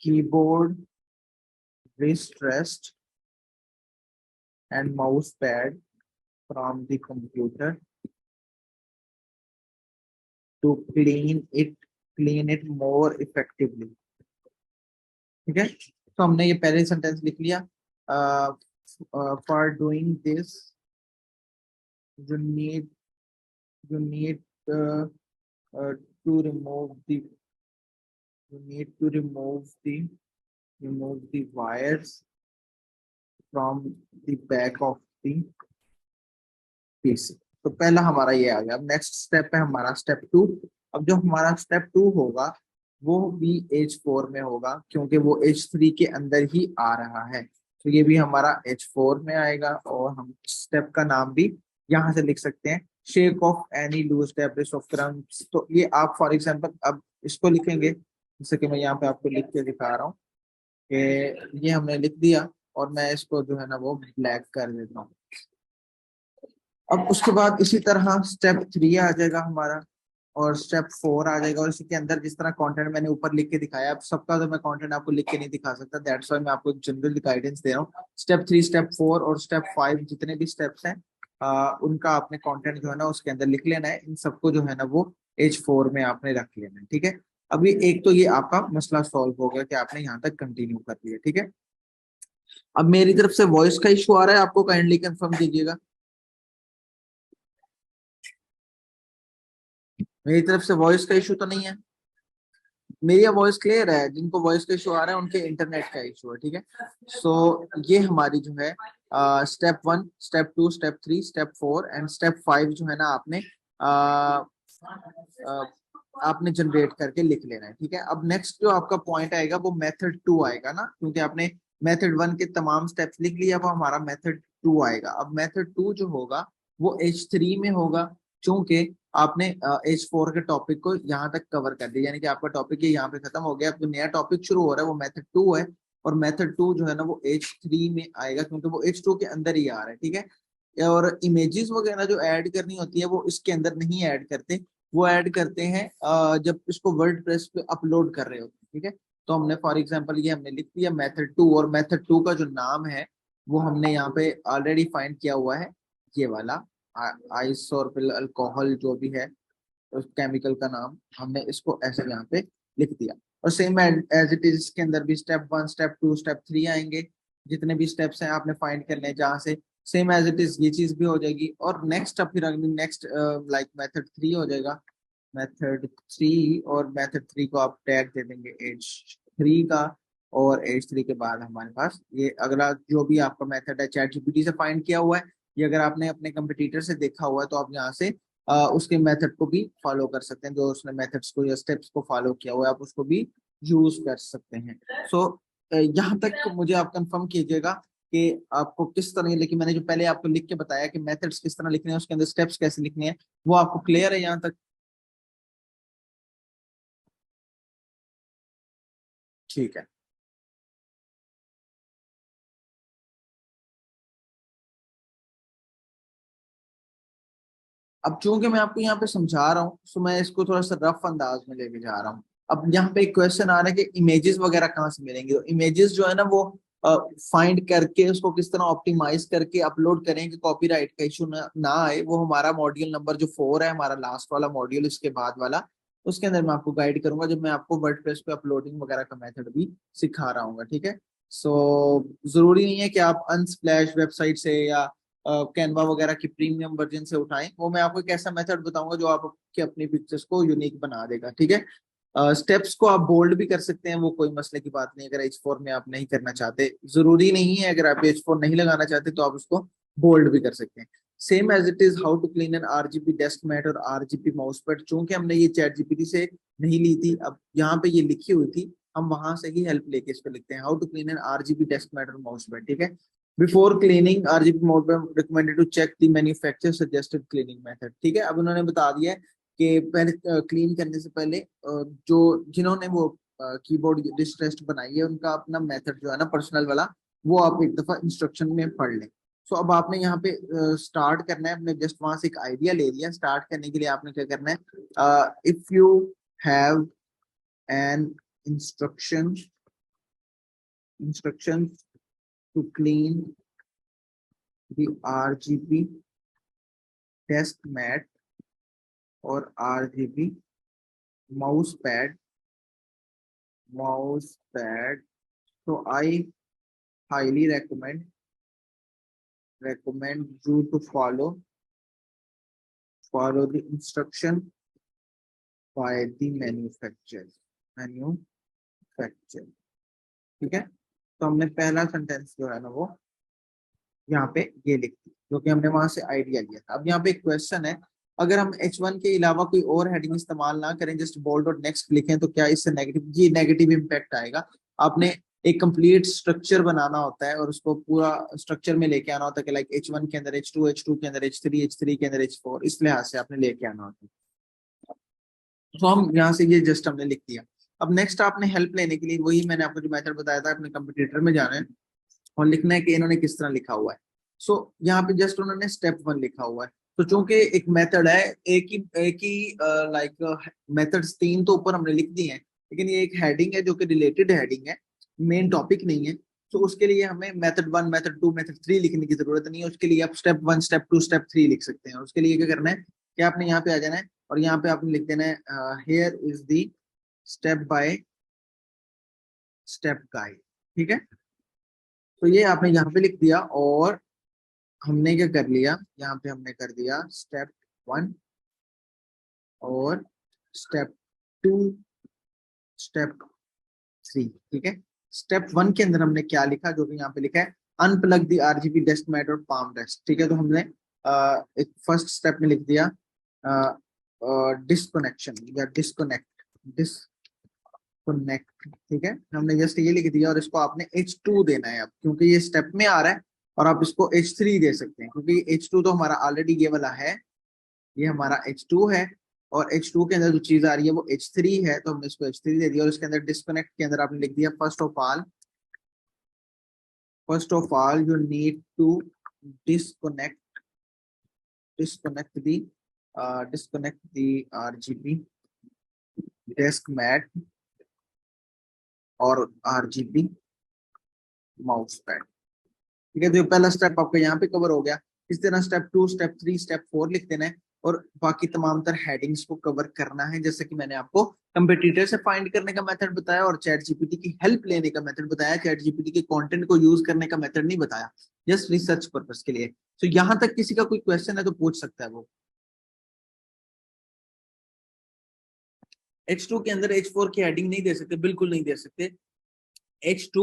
keyboard, wrist rest and mouse pad from the computer to clean it more effectively। ठीक है, तो हमने ये पहले sentence लिख लिया। For doing this you need you need uh, to remove the wires from the back of the PC। तो पहला हमारा ये आ गया। अब नेक्स्ट स्टेप है हमारा स्टेप 2। अब जो हमारा स्टेप 2 होगा वो भी H4 में होगा, क्योंकि वो H3 के अंदर ही आ रहा है। तो ये भी हमारा H4 में आएगा, और हम स्टेप का नाम भी यहाँ से लिख सकते हैं, shake off any loose debris off crumbs. तो ये आप फॉर एग्जांपल अब इसको लिखेंगे, जैसे कि मैं यहाँ पे आपको लिख के दिखा रहा हूँ कि ये हमने लिख दिया, और मैं इसको जो है ना वो ब्लैक कर देता हूँ। अब उसके बाद इसी तरह स्टेप 3 आ जाएगा हमारा, और स्टेप 4 आ जाएगा, और इसी के अंदर जिस तरह कंटेंट मैंने ऊपर लिख के दिखाया, अब सबका तो मैं कंटेंट आपको लिख के नहीं दिखा सकता, दैट्स व्हाई मैं आपको एक जनरल गाइडेंस दे रहा हूँ। स्टेप 3, स्टेप 4 और स्टेप 5 जितने भी स्टेप्स हैं उनका आपने कंटेंट जो है ना उसके अंदर लिख लेना है। इन सबको जो है ना वो H4 में आपने रख लेना है, ठीक है। अभी एक तो ये आपका मसला सॉल्व हो गया कि आपने यहाँ तक कंटिन्यू कर लिया, ठीक है। अब मेरी तरफ से वॉइस का इशू आ रहा है, आपको काइंडली कंफर्म कीजिएगा। मेरी तरफ से वॉइस का इशू तो नहीं है, मेरी वॉइस क्लियर है। जिनको वॉइस का इशू आ रहा है उनके इंटरनेट का इशू है, ठीक है। सो ये हमारी जो है step 1, step 2, step 3, step 4 and step 5 जो है ना आपने आपने जनरेट करके लिख लेना है, ठीक है। अब नेक्स्ट जो आपका पॉइंट आएगा वो मेथड 2 आएगा ना, क्योंकि आपने मेथड 1 के तमाम स्टेप्स लिख लिया, अब हमारा मेथड 2 आएगा। अब मेथड 2 जो होगा वो H3 में होगा, क्योंकि आपने H4 के टॉपिक को यहाँ तक कवर कर दिया, यानी कि आपका टॉपिक ये यहाँ पे खत्म हो गया। अब जो नया टॉपिक शुरू हो रहा है वो मेथड 2 है, और मेथड 2 जो है ना वो H3 में आएगा, क्योंकि वो H2 के अंदर ही आ रहा है, ठीक है। और इमेजेस वगैरह जो ऐड करनी होती है वो इसके अंदर नहीं ऐड करते, वो ऐड करते हैं जब इसको वर्डप्रेस पे अपलोड कर रहे होते हैं, ठीक है। तो हमने फॉर एग्जांपल ये हमने लिख दिया मेथड 2, और मेथड 2 का जो नाम है वो हमने यहाँ पे ऑलरेडी फाइंड किया हुआ है, ये वाला आइसोप्रोपिल अल्कोहल जो भी है उस केमिकल का नाम हमने इसको ऐसे यहाँ पे लिख दिया। और सेम एज इट इज इसके अंदर भी स्टेप 1, स्टेप 2, स्टेप 3 आएंगे। जितने भी स्टेप्स हैं आपने फाइंड करने हैं जहाँ से, सेम एज इट इज ये चीज भी हो जाएगी। और नेक्स्ट अब फिर नेक्स्ट लाइक मेथड 3 हो जाएगा, मेथड 3, और मेथड 3 को आप टैग दे देंगे H3 का। और H3 के बाद हमारे पास ये अगला जो भी आपका मेथड है चैट जीपीटी से फाइंड किया हुआ है, ये अगर आपने अपने कंपटीटर से देखा हुआ है तो आप यहाँ से उसके मेथड को भी फॉलो कर सकते हैं, जो उसने मेथड्स को या स्टेप्स को फॉलो किया हुआ है आप उसको भी यूज कर सकते हैं। सो यहाँ तक मुझे आप कंफर्म कीजिएगा कि आपको किस तरह, लेकिन मैंने जो पहले आपको लिख के बताया कि मेथड्स किस तरह लिखने हैं उसके अंदर स्टेप्स कैसे लिखने हैं, वो आपको क्लियर है यहाँ तक? ठीक है। अब चूंकि मैं आपको यहाँ पे समझा रहा हूँ तो मैं इसको थोड़ा सा रफ अंदाज में लेके जा रहा हूँ। अब यहाँ पे एक क्वेश्चन आ रहा है कि इमेजेस वगैरह कहाँ से मिलेंगे, तो इमेजेस जो है ना वो फाइंड करके उसको किस तरह ऑप्टिमाइज करके अपलोड करें कि कॉपीराइट का इशू ना आए, वो हमारा मॉड्यूल नंबर जो 4 है, हमारा लास्ट वाला मॉड्यूल इसके बाद वाला, उसके अंदर मैं आपको गाइड करूंगा जब मैं आपको वर्डप्रेस पे अपलोडिंग वगैरह का मेथड भी सिखा रहा हूँ, ठीक है। सो जरूरी नहीं है कि आप अनस्प्लैश वेबसाइट से या कैनवा वगैरह की प्रीमियम वर्जन से उठाएं, वो मैं आपको एक ऐसा मेथड बताऊंगा जो आपके अपनी पिक्चर्स को यूनिक बना देगा, ठीक है। स्टेप्स को आप बोल्ड भी कर सकते हैं, वो कोई मसले की बात नहीं, अगर H4 में आप नहीं करना चाहते, जरूरी नहीं है, अगर आप H4 नहीं लगाना चाहते तो आप उसको बोल्ड भी कर सकते हैं। Same as it is how to clean an RGB desk mat और RGB माउस पैड, चूंकि हमने ये चैट जीपीटी से नहीं ली थी, अब यहाँ पे ये लिखी हुई थी, हम वहां से ही हेल्प लेके इस पे लिखते हैं, how to clean an RGB desk mat और माउस पैड, ठीक है। बिफोर क्लीनिंग RGB मोड में recommended to check the manufacturer suggested cleaning method, ठीक है। अब उन्होंने बता दिया है कि पहले क्लीन करने से पहले जो जिन्होंने वो कीबोर्ड डिस्ट्रेस्ट बनाई है उनका अपना मेथड जो है ना पर्सनल वाला, वो आप एक दफा इंस्ट्रक्शन में पढ़ लें। सो अब आपने यहाँ पे स्टार्ट करना है, अपने जस्ट वहां से एक आइडिया ले लिया, स्टार्ट करने के लिए आपने क्या करना है, if you have an instruction instruction to clean the RGB desk mat और RGB mouse pad so I highly recommend you to follow the instruction by the manufacturer, ठीक है। तो हमने पहला सेंटेंस जो है ना वो यहाँ पे ये लिख दी, जो कि हमने वहां से आइडिया लिया था। अब यहाँ पे एक क्वेश्चन है, अगर हम H1 के अलावा कोई और हेडिंग इस्तेमाल ना करें, जस्ट बोल्ड और नेक्स्ट लिखें, तो क्या इससे नेगेटिव इम्पैक्ट आएगा? आपने एक कंप्लीट स्ट्रक्चर बनाना होता है और उसको पूरा स्ट्रक्चर में लेके आना होता है कि लाइक H1 के अंदर H2, H2 के अंदर H3, H3 के अंदर H4, इस लिहाज से आपने लेके आना होता है। तो हम यहाँ से ये जस्ट हमने लिख दिया। अब नेक्स्ट आपने हेल्प लेने के लिए वही मैंने आपको जो मेथड बताया था, अपने कंप्यूटर में जाना है और लिखना है कि इन्होंने किस तरह लिखा हुआ है। सो यहाँ पे जस्ट उन्होंने स्टेप 1 लिखा हुआ है, तो चूंकि एक मेथड है, एक ही लाइक मेथड्स तीन तो ऊपर हमने लिख दिए हैं, लेकिन ये एक हेडिंग है जो कि रिलेटेड हेडिंग है, मेन टॉपिक नहीं है। तो उसके लिए हमें मेथड 1, मेथड 2, मेथड 3 लिखने की जरूरत नहीं है। उसके लिए आप स्टेप 1, स्टेप 2, स्टेप 3 लिख सकते हैं। उसके लिए क्या करना है कि आपने यहाँ पे आ जाना है और यहाँ पे आपने लिख देना है here is the step by step guide. ठीक है, तो ये आपने यहाँ पे लिख दिया और हमने क्या कर लिया, यहाँ पे हमने कर दिया स्टेप 1 और स्टेप 2, स्टेप 3। ठीक है, स्टेप 1 के अंदर हमने क्या लिखा, जो कि यहाँ पे लिखा है unplug the RGB desk mat और पाम डेस्क। ठीक है, तो हमने एक फर्स्ट स्टेप में लिख दिया डिस्कनेक्शन या डिस्कनेक्ट। ठीक है, हमने जस्ट ये लिख दिया और इसको आपने H2 देना है अब, क्योंकि ये स्टेप में आ रहा है। और आप इसको H3 दे सकते हैं, क्योंकि H2 तो हमारा ऑलरेडी ये वाला है, ये हमारा H2 है। और H2 के अंदर जो चीज आ रही है वो H3 है, तो हमने इसको H3 दे दिया। और इसके अंदर डिस्कनेक्ट के अंदर आपने लिख दिया first of all you need to disconnect disconnect the disconnect the RGB desk mat और आरजीबी माउस पैड। ठीक है, तो पहला स्टेप आपका यहाँ पे कवर हो गया। इस तरह स्टेप 2, स्टेप 3, स्टेप 4 लिख देना है और बाकी तमाम तर हेडिंग्स को कवर करना है, जैसे कि मैंने आपको कंपटीटर से फाइंड करने का मेथड बताया और चैट जीपीटी की हेल्प लेने का मेथड बताया। चैट जीपीटी के कंटेंट को यूज करने का मेथड नहीं बताया, जस्ट रिसर्च पर्पस के लिए। तो यहाँ तक किसी का कोई क्वेश्चन है तो पूछ सकता है वो। H2 के अंदर H4 की हेडिंग नहीं दे सकते, बिल्कुल नहीं दे सकते। H2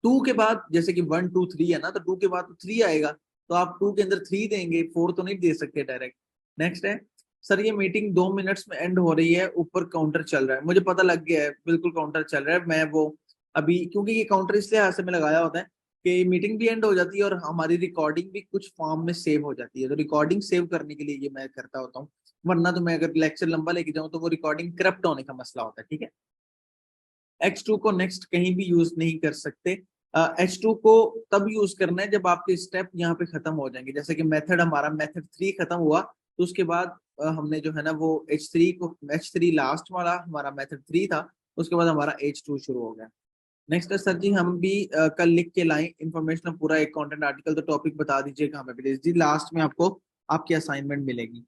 2 के बाद जैसे कि 1, 2, 3 है ना, तो 2 के बाद तो 3 आएगा, तो आप 2 के अंदर 3 देंगे, 4 तो नहीं दे सकते डायरेक्ट। नेक्स्ट है सर ये मीटिंग 2 मिनट्स में एंड हो रही है, ऊपर काउंटर चल रहा है। मुझे पता लग गया है, बिल्कुल काउंटर चल रहा है। मैं वो अभी, क्योंकि ये काउंटर इसलिए हाथ से में लगाया होता है कि मीटिंग भी एंड हो जाती है और हमारी रिकॉर्डिंग भी कुछ फॉर्म में सेव हो जाती है, तो रिकॉर्डिंग सेव करने के लिए ये मैं करता होता हूँ। वरना तो मैं अगर लेक्चर लंबा लेके जाऊँ तो वो रिकॉर्डिंग करप्ट होने का मसला होता है। ठीक है, H2 को नेक्स्ट कहीं भी यूज नहीं कर सकते। H2 को तब यूज करना है जब आपके स्टेप यहाँ पे खत्म हो जाएंगे। जैसे कि मेथड हमारा मेथड 3 खत्म हुआ, तो उसके बाद हमने जो है ना वो H3 लास्ट वाला हमारा मेथड 3 था, उसके बाद हमारा H2 शुरू हो गया। नेक्स्ट है सर जी हम भी कल लिख के लाएं इन्फॉर्मेशन पूरा एक कंटेंट आर्टिकल, तो टॉपिक बता दीजिए कहाँ पे प्लीज जी, लास्ट में आपको आपकी असाइनमेंट मिलेगी।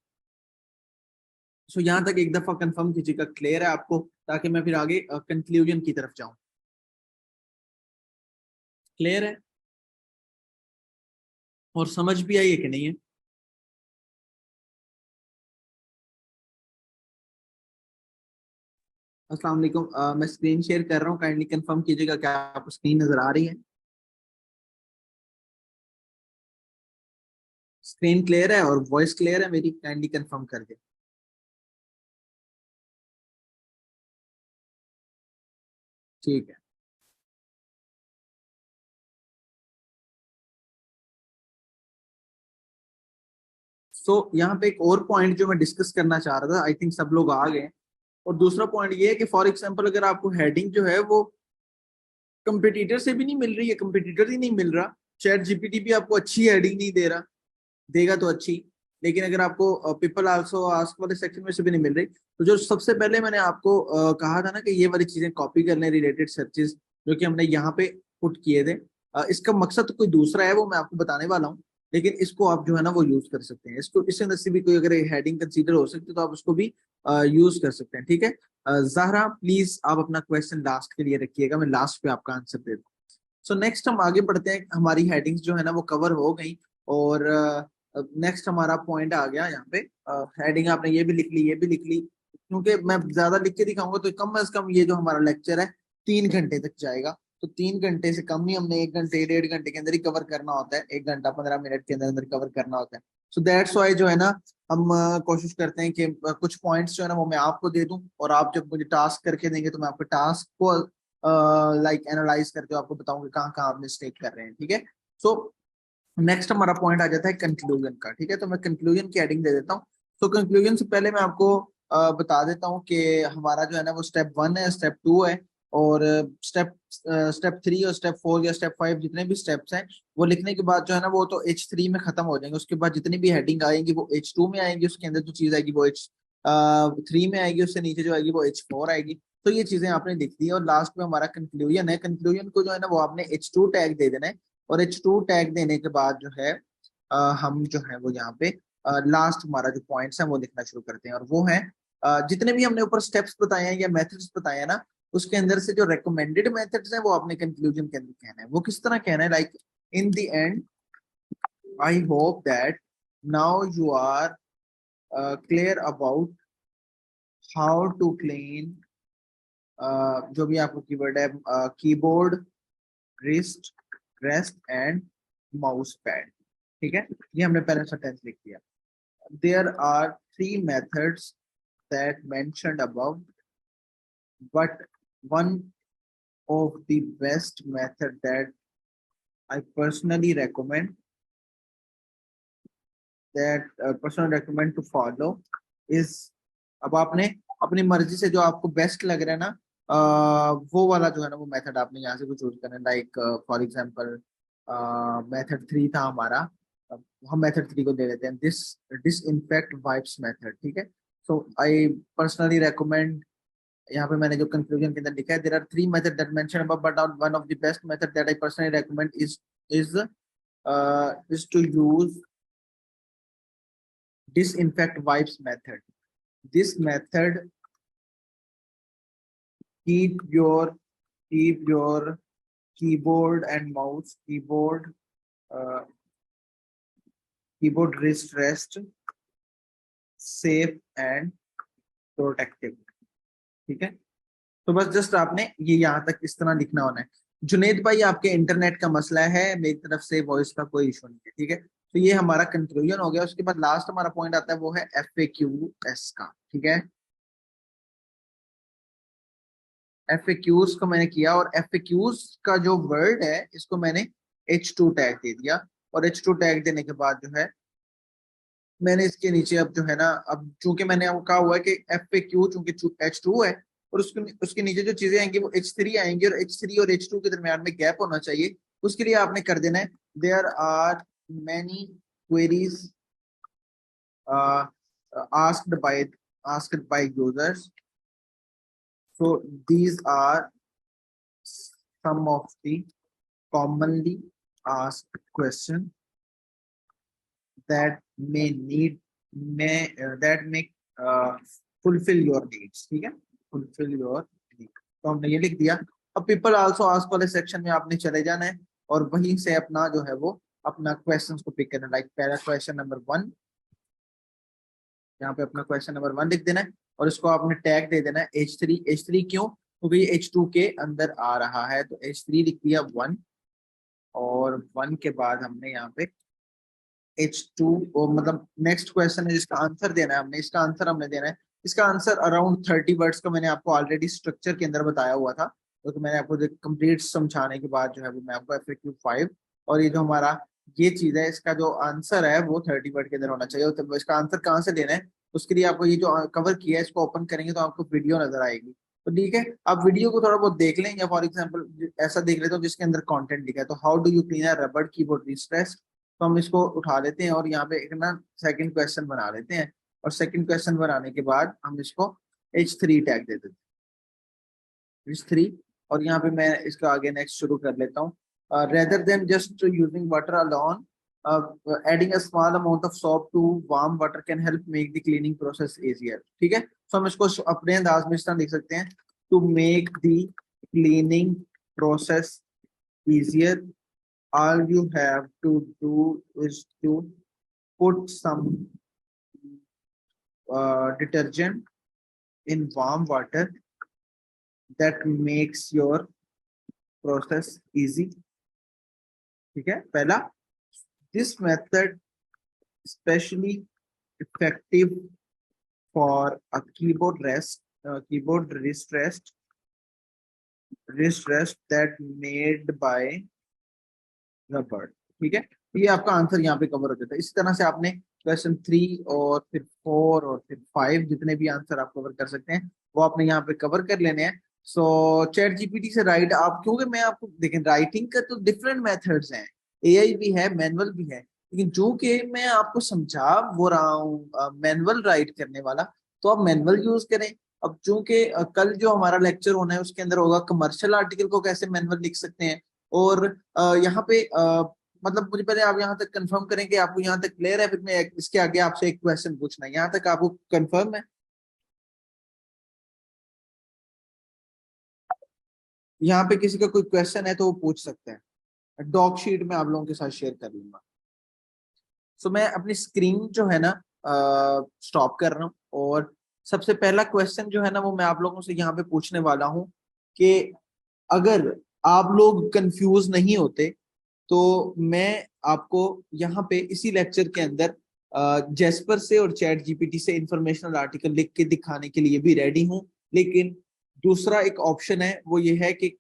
सो यहाँ तक एक दफा कंफर्म कीजिएगा क्लियर है आपको, ताकि मैं फिर आगे कंक्लूजन की तरफ जाऊं। क्लियर है और समझ भी आई है कि नहीं है? अस्सलाम वालेकुम, मैं स्क्रीन शेयर कर रहा हूँ, काइंडली कंफर्म कीजिएगा क्या आपको स्क्रीन नजर आ रही है? स्क्रीन क्लियर है और वॉइस क्लियर है मेरी? काइंडली कंफर्म कर दे। ठीक है, सो यहाँ पे एक और पॉइंट जो मैं डिस्कस करना चाह रहा था, आई थिंक सब लोग आ गए। और दूसरा पॉइंट ये है कि फॉर एग्जाम्पल अगर आपको हेडिंग जो है वो कंपटीटर से भी नहीं मिल रही है, कंपटीटर ही नहीं मिल रहा, चैट जीपीटी भी आपको अच्छी हेडिंग नहीं दे रहा, देगा तो अच्छी, लेकिन अगर आपको पीपल आल्सो आस्क वाले सेक्शन में से भी नहीं मिल रही, तो जो सबसे पहले मैंने आपको कहा था ना कि ये वाली चीजें कॉपी कर लें, रिलेटेड सर्चेस जो कि हमने यहाँ पे पुट किए थे। इसका मकसद तो कोई दूसरा है, वो मैं आपको बताने वाला हूँ, लेकिन इसको आप जो है ना वो यूज कर सकते हैं। इसको इसके अंदर से भी कोई अगर हेडिंग कंसीडर हो सकती है तो आप उसको भी यूज कर सकते हैं। ठीक है, जहरा प्लीज आप अपना क्वेश्चन लास्ट के लिए रखिएगा, मैं लास्ट पे आपका आंसर दे दूँ। सो नेक्स्ट हम आगे बढ़ते हैं, हमारी हेडिंग्स जो है ना वो कवर हो गई। और नेक्स्ट हमारा पॉइंट आ गया यहाँ पे, हेडिंग आपने ये भी लिख ली, ये भी लिख ली, क्योंकि मैं ज्यादा लिख के दिखाऊंगा तो कम से कम ये जो हमारा लेक्चर है 3 घंटे तक जाएगा। तो 3 घंटे से कम ही हमने 1 घंटे 1.5 घंटे के अंदर ही कवर करना होता है, 1 घंटा 15 मिनट के अंदर अंदर कवर करना होता है। सो दैट्स वाई जो है ना हम कोशिश करते हैं कि कुछ पॉइंट्स जो है ना वो मैं आपको दे दूं, और आप जब मुझे टास्क करके देंगे तो मैं आपके टास्क को लाइक एनालाइज करके आपको बताऊंगा कहाँ कहाँ आप मिस्टेक कर रहे हैं। ठीक है, सो नेक्स्ट हमारा पॉइंट आ जाता है कंक्लूजन का। ठीक है, तो मैं कंक्लूजन की हेडिंग दे देता हूँ। तो कंक्लूजन से पहले मैं आपको बता देता हूँ कि हमारा जो है ना वो स्टेप 1 है, स्टेप 2 है और स्टेप 3 और स्टेप 4 या स्टेप 5 जितने भी स्टेप्स हैं वो लिखने के बाद जो है ना वो तो H3 में खत्म हो जाएंगे। उसके बाद जितनी भी हेडिंग आएंगी वो H2 में आएंगी, उसके अंदर जो चीज आएगी वो H3 में आएगी, उससे नीचे जो आएगी वो H4 आएगी। तो ये चीजें आपने लिख दी और लास्ट में हमारा कंक्लूजन है। कंक्लूजन को जो है ना वो आपने H2 टैग दे देना है। और H2 टैग देने के बाद जो है हम जो है वो यहाँ पे लास्ट हमारा जो पॉइंट्स है वो लिखना शुरू करते हैं। और वो है जितने भी हमने ऊपर स्टेप्स बताए हैं या मेथड्स बताए हैं ना, उसके अंदर से जो रिकमेंडेड मेथड्स हैं वो आपने कंक्लूजन के अंदर कहना है। वो किस तरह कहना है, like in the end I hope that now you are clear about how to clean, जो भी आपको कीवर्ड है, keyboard, wrist, rest and mouse pad. ठीक है, ये हमने पहले सेंटेंस लिख दिया। There are 3 methods that mentioned above, but one of the best method that I personally recommend to follow is, अब आपने अपनी मर्जी से जो आपको बेस्ट लग रहा है ना, वो वाला जो है ना वो मेथड आपने यहाँ से कुछ चूज करना है। लाइक फॉर एग्जांपल मेथड 3 था हमारा, हम मेथड 3 को दे देते हैं, दिस डिसइंफेक्ट वाइप्स मेथड। ठीक है, सो आई पर्सनली रेकमेंड, यहाँ पे मैंने जो कंक्लूजन के अंदर लिखा है, there are 3 method that mention above but one of the best method that I personally recommend is is to use disinfect wipes method. This method keep your keyboard and mouse, uh, keyboard wrist rest safe and protective। ठीक है, तो बस just आपने ये यहाँ तक इस तरह लिखना होना है। जुनेद भाई आपके इंटरनेट का मसला है, मेरी तरफ से वॉइस का कोई इशू नहीं है। ठीक है, तो ये हमारा कंक्लूजन हो गया। उसके बाद लास्ट हमारा पॉइंट आता है वो है FAQs का। ठीक है, FAQs को मैंने किया और FAQs का जो वर्ड है इसको मैंने H2 टैग दे दिया। और H2 टैग देने के बाद जो है मैंने इसके नीचे अब जो है ना, अब चूंकि मैंने अब कहा हुआ है कि FAQ चूंकि H2 है और उसके नीचे जो चीजें आएंगी वो H3 आएंगी, और H3 और H2 के दरमियान में गैप होना चाहिए। उसके लिए आपने कर देना है, there are many queries asked by users, so these are some of the commonly asked question that may fulfill your needs। ठीक है, fulfill your need, तो हमने ये लिख दिया। अब people also ask वाले सेक्शन में आपने चले जाना है और वहीं से अपना जो है वो अपना क्वेश्चंस को पिक करना। लाइक पहला क्वेश्चन नंबर 1, यहाँ पे अपना क्वेश्चन नंबर 1 लिख देना है और इसको आपने टैग दे देना है H3। H3 क्यों, क्योंकि ये H2 के अंदर आ रहा है, तो H3 लिख दिया 1। और 1 के बाद हमने यहाँ पे H2 और मतलब नेक्स्ट क्वेश्चन है जिसका आंसर देना है हमने, इसका आंसर हमने देना है। इसका आंसर अराउंड 30 वर्ड्स का मैंने आपको ऑलरेडी स्ट्रक्चर के अंदर बताया हुआ था, तो मैंने आपको कंप्लीट समझाने के बाद जो है वो मैं आपको FAQ 5 और ये जो हमारा ये चीज है इसका जो आंसर है वो 30 वर्ड के अंदर होना चाहिए। तो इसका आंसर कहाँ से लेना है, उसके लिए आपको ये जो कवर किया है इसको ओपन करेंगे तो आपको वीडियो नजर आएगी। तो ठीक है, आप वीडियो को थोड़ा बहुत देख लें, या फॉर एग्जांपल ऐसा देख लेते हो जिसके अंदर कंटेंट लिखा है, तो हाउ डू यू क्लीन अ रबड़ कीबोर्ड रिस्ट्रेस। तो हम इसको उठा लेते हैं और यहाँ पे एक ना सेकंड क्वेश्चन बना लेते हैं, और सेकंड क्वेश्चन बनाने के बाद हम इसको H3 टैग दे देते हैं, H3। और यहाँ पे मैं इसका आगे नेक्स्ट शुरू कर लेता हूँ। Rather than just using water alone, adding a small amount of soap to warm water can help make the cleaning process easier. ठीक है, तो हम इसको अपने अंदाज में इस तरह लिख सकते हैं, to make the cleaning process easier all you have to do is to put some detergent in warm water that makes your process easy। ठीक है, पहला, this method especially effective for a keyboard wrist rest that made by रबड़। ठीक है, ये आपका answer यहाँ पे कवर हो जाता है। इसी तरह से आपने क्वेश्चन 3 और फिर 4 और फिर 5 जितने भी आंसर आप कवर कर सकते हैं वो आपने यहाँ पे कवर कर लेने हैं। सो चैट जीपीटी से राइट आप, क्योंकि मैं आपको देखें राइटिंग का तो डिफरेंट मेथड्स हैं, एआई भी है मैनुअल भी है, लेकिन जो कि मैं आपको समझा वो रहा हूँ मैनुअल राइट करने वाला, तो आप मैनुअल यूज करें। अब चूंकि कल जो हमारा लेक्चर होना है उसके अंदर होगा कमर्शियल आर्टिकल को कैसे मैनुअल लिख सकते हैं। और यहाँ पे मतलब मुझे पहले आप यहाँ तक कंफर्म करें कि आपको यहाँ तक क्लियर है, फिर मैं इसके आगे आपसे एक क्वेश्चन पूछना है, यहाँ तक आपको कंफर्म है? यहाँ पे किसी का कोई क्वेश्चन है तो वो पूछ सकते हैं, डॉक शीट में आप लोगों के साथ शेयर कर लूंगा। सो मैं अपनी स्क्रीन जो है ना स्टॉप कर रहा हूँ, और सबसे पहला क्वेश्चन जो है ना वो मैं आप लोगों से यहाँ पे पूछने वाला हूँ कि अगर आप लोग कंफ्यूज नहीं होते तो मैं आपको यहाँ पे इसी लेक्चर के अंदर जेस्पर से और चैट जीपीटी से इंफॉर्मेशनल आर्टिकल लिख के दिखाने के लिए भी रेडी हूँ। लेकिन दूसरा एक ऑप्शन है, वो ये है कि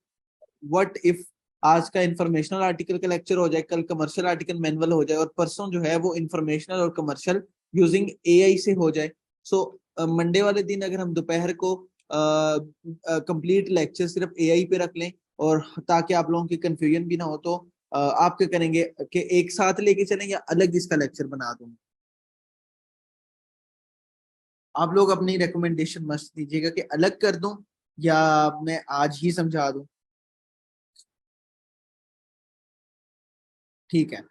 व्हाट इफ आज का इंफॉर्मेशनल आर्टिकल का लेक्चर हो जाए, कल कमर्शियल आर्टिकल मैनुअल हो जाए, और परसों जो है वो इंफॉर्मेशनल और कमर्शियल यूजिंग एआई से हो जाए। सो मंडे वाले दिन अगर हम दोपहर को कंप्लीट लेक्चर सिर्फ एआई पे रख लें, और ताकि आप लोगों की कंफ्यूजन भी ना हो, तो आप क्या करेंगे कि एक साथ लेके चलें या अलग इसका लेक्चर बना दूं? आप लोग अपनी रिकमेंडेशन मस्त दीजिएगा कि अलग कर दूं या मैं आज ही समझा दूं। ठीक है,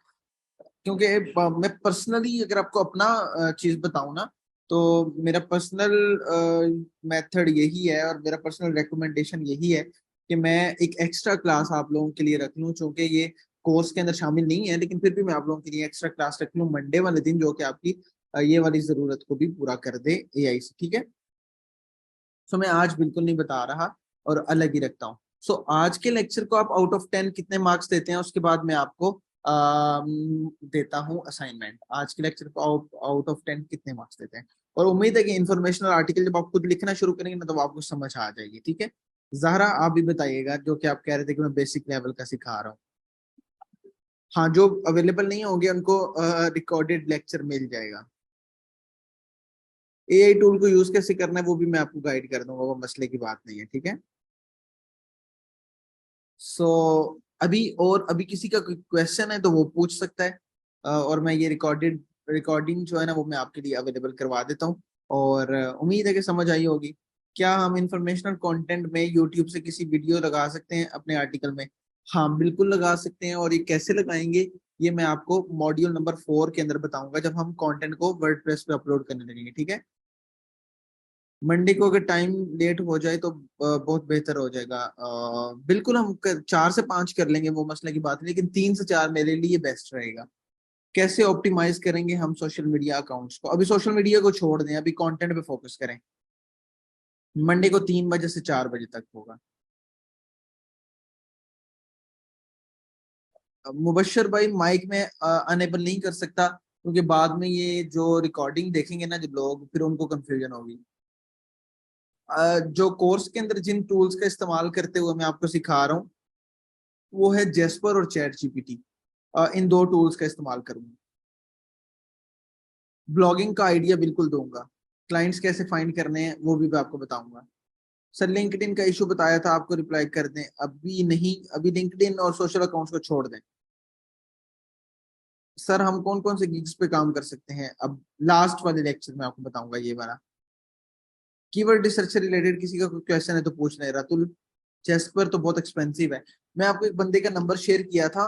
क्योंकि मैं पर्सनली अगर आपको अपना चीज बताऊं ना, तो मेरा पर्सनल मेथड यही है और मेरा पर्सनल रिकमेंडेशन यही है कि मैं एक एक्स्ट्रा क्लास आप लोगों के लिए रख लूं, चूंकि ये कोर्स के अंदर शामिल नहीं है, लेकिन फिर भी मैं आप लोगों के लिए एक्स्ट्रा क्लास रख लूं मंडे वाले दिन, जो कि आपकी ये वाली जरूरत को भी पूरा कर दे एआई से। ठीक है, सो मैं आज बिल्कुल नहीं बता रहा और अलग ही रखता हूँ। सो आज के लेक्चर को आप आउट ऑफ 10 कितने मार्क्स देते हैं, उसके बाद मैं आपको देता हूँ असाइनमेंट। आज के लेक्चर को आउट आउट ऑफ 10 कितने मार्क्स देते हैं? और उम्मीद है कि इंफॉर्मेशनल आर्टिकल जब आप खुद लिखना शुरू करेंगे ना, तो आपको समझ आ जाएगी। ठीक है, जहरा आप भी बताइएगा, जो कि आप कह रहे थे कि मैं बेसिक लेवल का सिखा रहा हूँ। हाँ, जो अवेलेबल नहीं होंगे उनको रिकॉर्डेड लेक्चर मिल जाएगा। एआई टूल को यूज कैसे करना है वो भी मैं आपको गाइड कर दूंगा, वो मसले की बात नहीं है। ठीक है, सो अभी और अभी किसी का कोई क्वेश्चन है तो वो पूछ सकता है, और मैं ये रिकॉर्डिंग जो है ना वो मैं आपके लिए अवेलेबल करवा देता हूँ। और उम्मीद है कि समझ आई होगी। क्या हम इंफॉर्मेशनल कंटेंट में यूट्यूब से किसी वीडियो लगा सकते हैं अपने आर्टिकल में? हाँ बिल्कुल लगा सकते हैं, और ये कैसे लगाएंगे ये मैं आपको मॉड्यूल नंबर 4 के अंदर बताऊंगा, जब हम कंटेंट को वर्डप्रेस पे अपलोड करने लगेंगे। ठीक है, मंडे को अगर टाइम लेट हो जाए तो बहुत बेहतर हो जाएगा। बिल्कुल हम 4 से 5 कर लेंगे, वो मसले की बात नहीं, लेकिन 3 से 4 मेरे लिए बेस्ट रहेगा। कैसे ऑप्टिमाइज करेंगे हम सोशल मीडिया अकाउंट्स को? अभी सोशल मीडिया को छोड़ दें, अभी कंटेंट पे फोकस करें। मंडे को 3 बजे से 4 बजे तक होगा। मुबश्शिर भाई माइक में अनेबल नहीं कर सकता, क्योंकि बाद में ये जो रिकॉर्डिंग देखेंगे ना जो लोग, फिर उनको कंफ्यूजन होगी। जो कोर्स के अंदर जिन टूल्स का इस्तेमाल करते हुए मैं आपको सिखा रहा हूँ, वो है जेस्पर और चैट जीपीटी। इन दो टूल्स का इस्तेमाल करूंगा। ब्लॉगिंग का आइडिया बिल्कुल दूंगा, क्लाइंट्स कैसे फाइंड करने हैं वो भी मैं आपको बताऊंगा। सर लिंक्डइन का इशू बताया था आपको, रिप्लाई कर दें? अभी नहीं, अभी लिंक्डइन और सोशल अकाउंट्स को छोड़ दें। सर हम कौन कौन से गिग्स पे काम कर सकते हैं, अब लास्ट वाले लेक्चर में आपको बताऊंगा ये वाला। कीवर्ड रिसर्च से रिलेटेड किसी का कोई क्वेश्चन है तो पूछ रहे रतुल। जेस्पर तो बहुत एक्सपेंसिव है। मैं आपको एक बंदे का नंबर शेयर किया था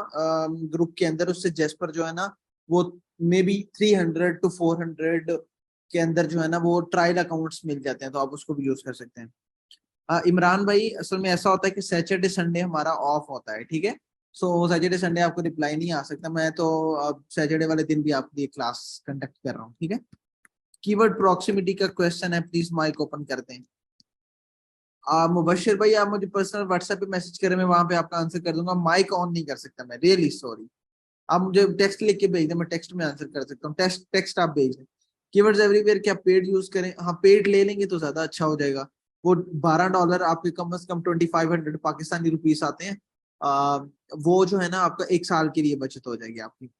ग्रुप के अंदर, उससे जेस्पर जो है ना वो मे बी 300 to 400 के अंदर जो है ना वो ट्रायल अकाउंट्स मिल जाते हैं, तो आप उसको भी यूज कर सकते हैं। इमरान भाई असल में ऐसा होता है कि सैटरडे संडे हमारा ऑफ होता है। ठीक है, सो सैटरडे संडे आपको रिप्लाई नहीं आ सकता, मैं तो अब सैटरडे वाले दिन भी आपके लिए क्लास कंडक्ट कर रहा हूँ। ठीक है, कीवर्ड प्रॉक्सिमिटी का क्वेश्चन है, प्लीज माइक ओपन कर दें। मुबशिर भाई आप मुझे पर्सनल व्हाट्सएप पे मैसेज करें, मैं वहां पे आपका आंसर कर दूंगा। माइक ऑन नहीं कर सकता मैं, रियली सॉरी। आप मुझे टेक्स्ट लिख के भेज दें, मैं टेक्स्ट में आंसर कर सकता हूँ। टेक्स्ट टेक्स्ट आप भेज दें। कीवर्ड्स एवरीवेयर क्या पेड यूज करें? हाँ पेड ले लेंगे तो ज्यादा अच्छा हो जाएगा। वो $12 आपके कम से कम 2500 पाकिस्तानी रुपीस आते हैं। आ, वो जो है ना आपका 1 साल के लिए बचत हो जाएगी आपकी।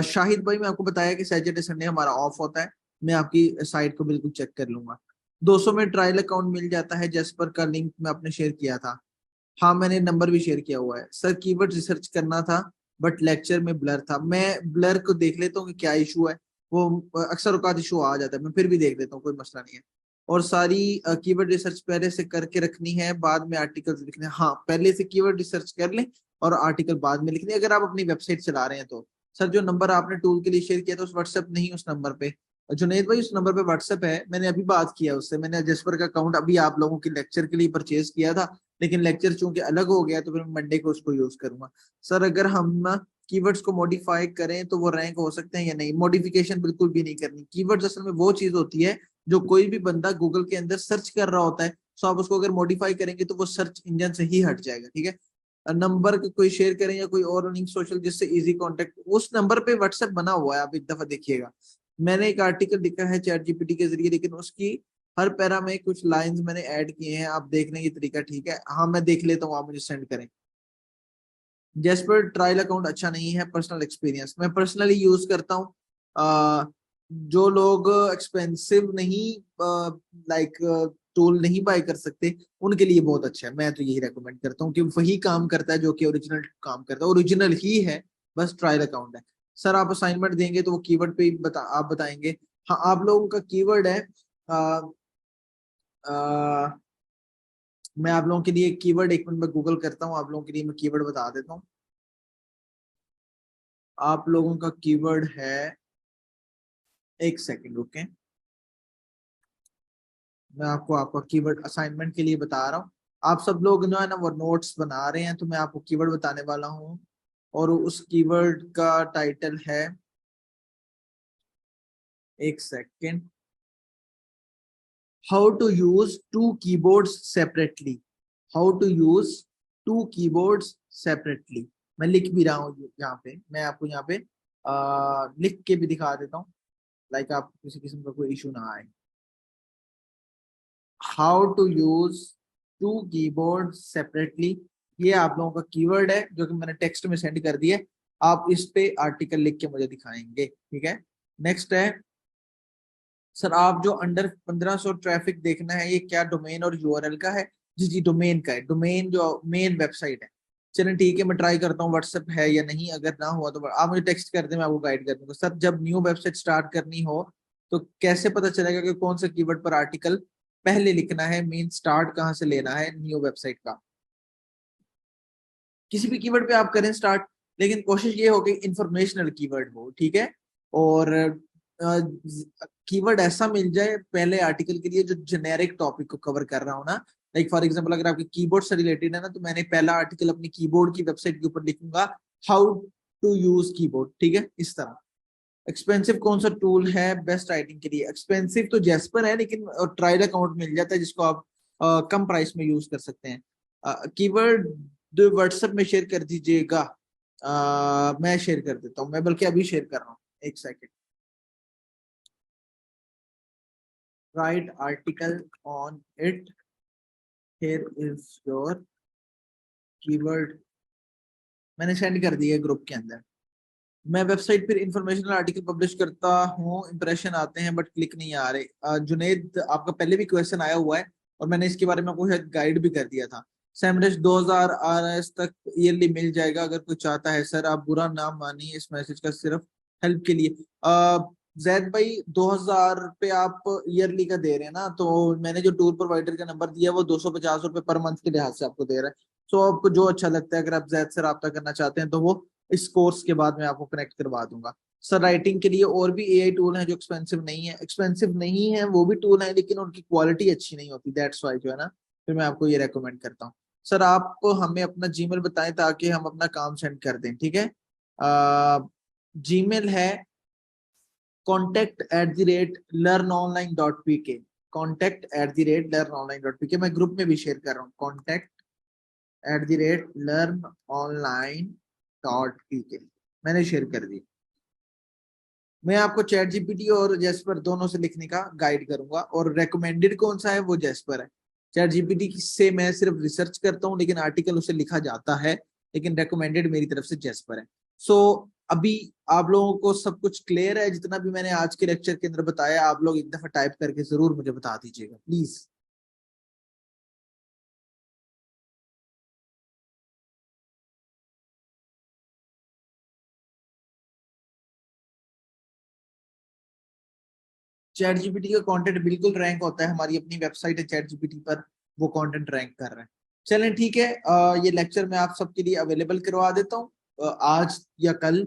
शाहिद भाई मैं आपको बताया कि सैटरडे संडे हमारा ऑफ होता है, मैं आपकी साइट को बिल्कुल चेक कर लूंगा। 200 में ट्रायल अकाउंट मिल जाता है, जैस्पर का लिंक मैं आपने शेयर किया था। हाँ मैंने नंबर भी शेयर किया हुआ है। सर कीवर्ड रिसर्च करना था बट लेक्चर में ब्लर था। मैं ब्लर को देख लेता हूँ कि क्या इशू है, वो अक्सर औकात इशू आ जाता है, मैं फिर भी देख लेता हूँ, कोई मसला नहीं है। और सारी कीवर्ड रिसर्च पहले से करके रखनी है, बाद में आर्टिकल्स लिखने हैं। हाँ पहले से कीवर्ड रिसर्च कर लें और आर्टिकल बाद में लिखने, अगर आप अपनी वेबसाइट चला रहे हैं तो। सर जो नंबर आपने टूल के लिए शेयर किया था उस व्हाट्सएप नहीं, उस नंबर पे जुनेद भाई, उस नंबर पे व्हाट्सएप है, मैंने अभी बात किया उससे। मैंने जसपर का अकाउंट अभी आप लोगों के लेक्चर के लिए परचेज किया था, लेकिन लेक्चर चूंकि अलग हो गया तो फिर मंडे को उसको यूज करूंगा। सर अगर हम कीवर्ड्स को मॉडिफाई करें तो वो रैंक हो सकते हैं या नहीं? मॉडिफिकेशन बिल्कुल भी नहीं करनी। कीवर्ड्स असल में वो चीज होती है जो कोई भी बंदा गूगल के अंदर सर्च कर रहा होता है, तो आप उसको अगर मॉडिफाई करेंगे तो वो सर्च इंजन से ही हट जाएगा, ठीक है। नंबर कोई शेयर करें या कोई और लिंक सोशल जिससे इजी कांटेक्ट, उस नंबर पे व्हाट्सएप बना हुआ है, आप एक दफा देखिएगा। मैंने एक आर्टिकल लिखा है चैट जीपीटी के जरिए, लेकिन उसकी हर पैरा में कुछ लाइंस मैंने ऐड किए हैं, आप देखने की तरीका ठीक है। हाँ मैं देख लेता हूँ, आप मुझे सेंड करें। जैसपर ट्रायल अकाउंट अच्छा नहीं है, पर्सनल एक्सपीरियंस मैं पर्सनली यूज करता हूँ। जो लोग एक्सपेंसिव नहीं लाइक टूल नहीं बाय कर सकते, उनके लिए बहुत अच्छा है। मैं तो यही रेकमेंड करता हूँ कि वही काम करता है जो कि ओरिजिनल काम करता है, ओरिजिनल ही है, बस ट्रायल अकाउंट है। सर आप असाइनमेंट देंगे तो वो कीवर्ड पे ही आप बताएंगे। हाँ आप लोगों का कीवर्ड है, आ, आ, मैं आप लोगों के लिए कीवर्ड एक मिनट में गूगल करता हूँ, आप लोगों के लिए मैं कीवर्ड बता देता हूँ। आप लोगों का कीवर्ड है, एक सेकंड रुके, मैं आपको आपका कीवर्ड असाइनमेंट के लिए बता रहा हूँ। आप सब लोग जो है ना वो नोट्स बना रहे हैं, तो मैं आपको कीवर्ड बताने वाला हूँ। और उस कीवर्ड का टाइटल है, एक second, how to use two keyboards separately. How to use two keyboards separately. मैं लिख भी रहा हूँ यहाँ पे, मैं आपको यहाँ पे लिख के भी दिखा देता हूँ, लाइक आप किसी किस्म का कोई इशू ना आए। How to use two keyboard separately, ये आप लोगों का कीवर्ड है जो कि मैंने टेक्स्ट में सेंड कर दिया है। आप इस पे आर्टिकल लिख के मुझे दिखाएंगे, ठीक है। नेक्स्ट है, सर आप जो अंडर 1500 ट्रैफिक देखना है, ये क्या डोमेन और यूआरएल का है? जी जी डोमेन का है, डोमेन जो मेन वेबसाइट है। चलिए ठीक है, मैं ट्राई करता हूँ व्हाट्सएप है या नहीं, अगर ना हुआ तो आप मुझे टेक्स्ट कर दें, मैं आपको गाइड कर दूंगा। सर जब न्यू वेबसाइट स्टार्ट करनी हो तो कैसे पता चलेगा कि कौन सा कीवर्ड पर आर्टिकल पहले लिखना है, मीन स्टार्ट कहाँ से लेना है न्यू वेबसाइट का? किसी भी कीवर्ड पे आप करें स्टार्ट, लेकिन कोशिश ये हो कि इंफॉर्मेशनल कीवर्ड हो, ठीक है। और कीवर्ड ऐसा मिल जाए पहले आर्टिकल के लिए जो जेनेरिक टॉपिक को कवर कर रहा हो ना। लाइक फॉर एग्जांपल अगर आपके कीबोर्ड से रिलेटेड है ना, तो मैंने पहला आर्टिकल अपनी कीबोर्ड की वेबसाइट के ऊपर लिखूंगा, हाउ टू यूज कीबोर्ड, ठीक है, इस तरह। एक्सपेंसिव कौन सा टूल है बेस्ट राइटिंग के लिए? एक्सपेंसिव तो जैस्पर है, लेकिन ट्रायल अकाउंट मिल जाता है जिसको आप कम प्राइस में यूज कर सकते हैं। कीवर्ड व्हाट्सएप में शेयर कर दीजिएगा। मैं शेयर कर देता हूँ, मैं बल्कि अभी शेयर कर रहा हूँ, एक second. Right article on it, here is your keyword, मैंने सेंड कर दिया ग्रुप के अंदर। मैं वेबसाइट पर इंफॉर्मेशनल आर्टिकल पब्लिश करता हूँ, इंप्रेशन आते हैं बट क्लिक नहीं आ रहे। जुनेद आपका पहले भी क्वेश्चन आया हुआ है और मैंने इसके बारे में आपको शायद गाइड भी कर दिया था। सैमरश 2000 RS तक ईयरली मिल जाएगा अगर कोई चाहता है। सर आप बुरा ना मानिए, इस मैसेज का सिर्फ हेल्प के लिए। जैद भाई 2000 पे आप ईयरली का दे रहे हैं ना, तो मैंने जो टूर प्रोवाइडर का नंबर दिया वो 250 रुपये पर मंथ के लिहाज से आपको दे रहा है। सो आपको जो अच्छा लगता है, अगर आप जैद से रब्ता करना चाहते हैं तो वो इस कोर्स के बाद मैं आपको कनेक्ट करवा दूंगा। सर राइटिंग के लिए और भी एआई टूल हैं जो एक्सपेंसिव नहीं है, एक्सपेंसिव नहीं है वो भी टूल है, लेकिन उनकी क्वालिटी अच्छी नहीं होती, दैट्स वाई जो है ना, फिर मैं आपको ये रेकमेंड करता हूँ। सर आप हमें अपना जीमेल बताएं ताकि हम अपना काम सेंड कर दें, ठीक है। जीमेल है contact@learnonline.pk, contact@learnonline.pk, मैं ग्रुप में भी शेयर कर रहा हूँ, contact@learnonline.pk, मैंने शेयर कर दी। मैं आपको चैट जीपीटी और जेस्पर दोनों से लिखने का गाइड करूंगा, और रेकमेंडेड कौन सा है वो जेस्पर है। चैट जीपीटी से मैं सिर्फ रिसर्च करता हूँ, लेकिन आर्टिकल उसे लिखा जाता है, लेकिन रेकमेंडेड मेरी तरफ से जेस्पर है। सो अभी आप लोगों को सब कुछ क्लियर है? जितना भी मैंने आज के लेक्चर के अंदर बताया आप लोग एक दफा टाइप करके जरूर मुझे बता दीजिएगा प्लीज। चैट जीपीटी का कंटेंट बिल्कुल रैंक होता है, हमारी अपनी वेबसाइट है चैट जीपीटी पर, वो कंटेंट रैंक कर रहे हैं। चलें ठीक है, ये लेक्चर मैं आप सबके लिए अवेलेबल करवा देता हूँ आज या कल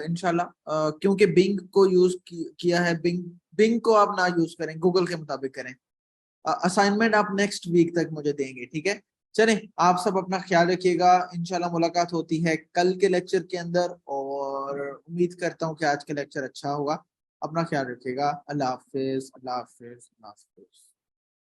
इंशाल्लाह। क्योंकि बिंग को यूज किया है, बिंग बिंग को आप ना यूज करें, गूगल के मुताबिक करें। असाइनमेंट आप नेक्स्ट वीक तक मुझे देंगे, ठीक है? चलें, आप सब अपना ख्याल रखिएगा, इंशाल्लाह मुलाकात होती है कल के लेक्चर के अंदर, और उम्मीद करता हूँ कि आज का लेक्चर अच्छा होगा। अपना ख्याल रखिएगा। अल्लाह हाफिज, अल्लाह हाफिज, अल्लाह हाफिज।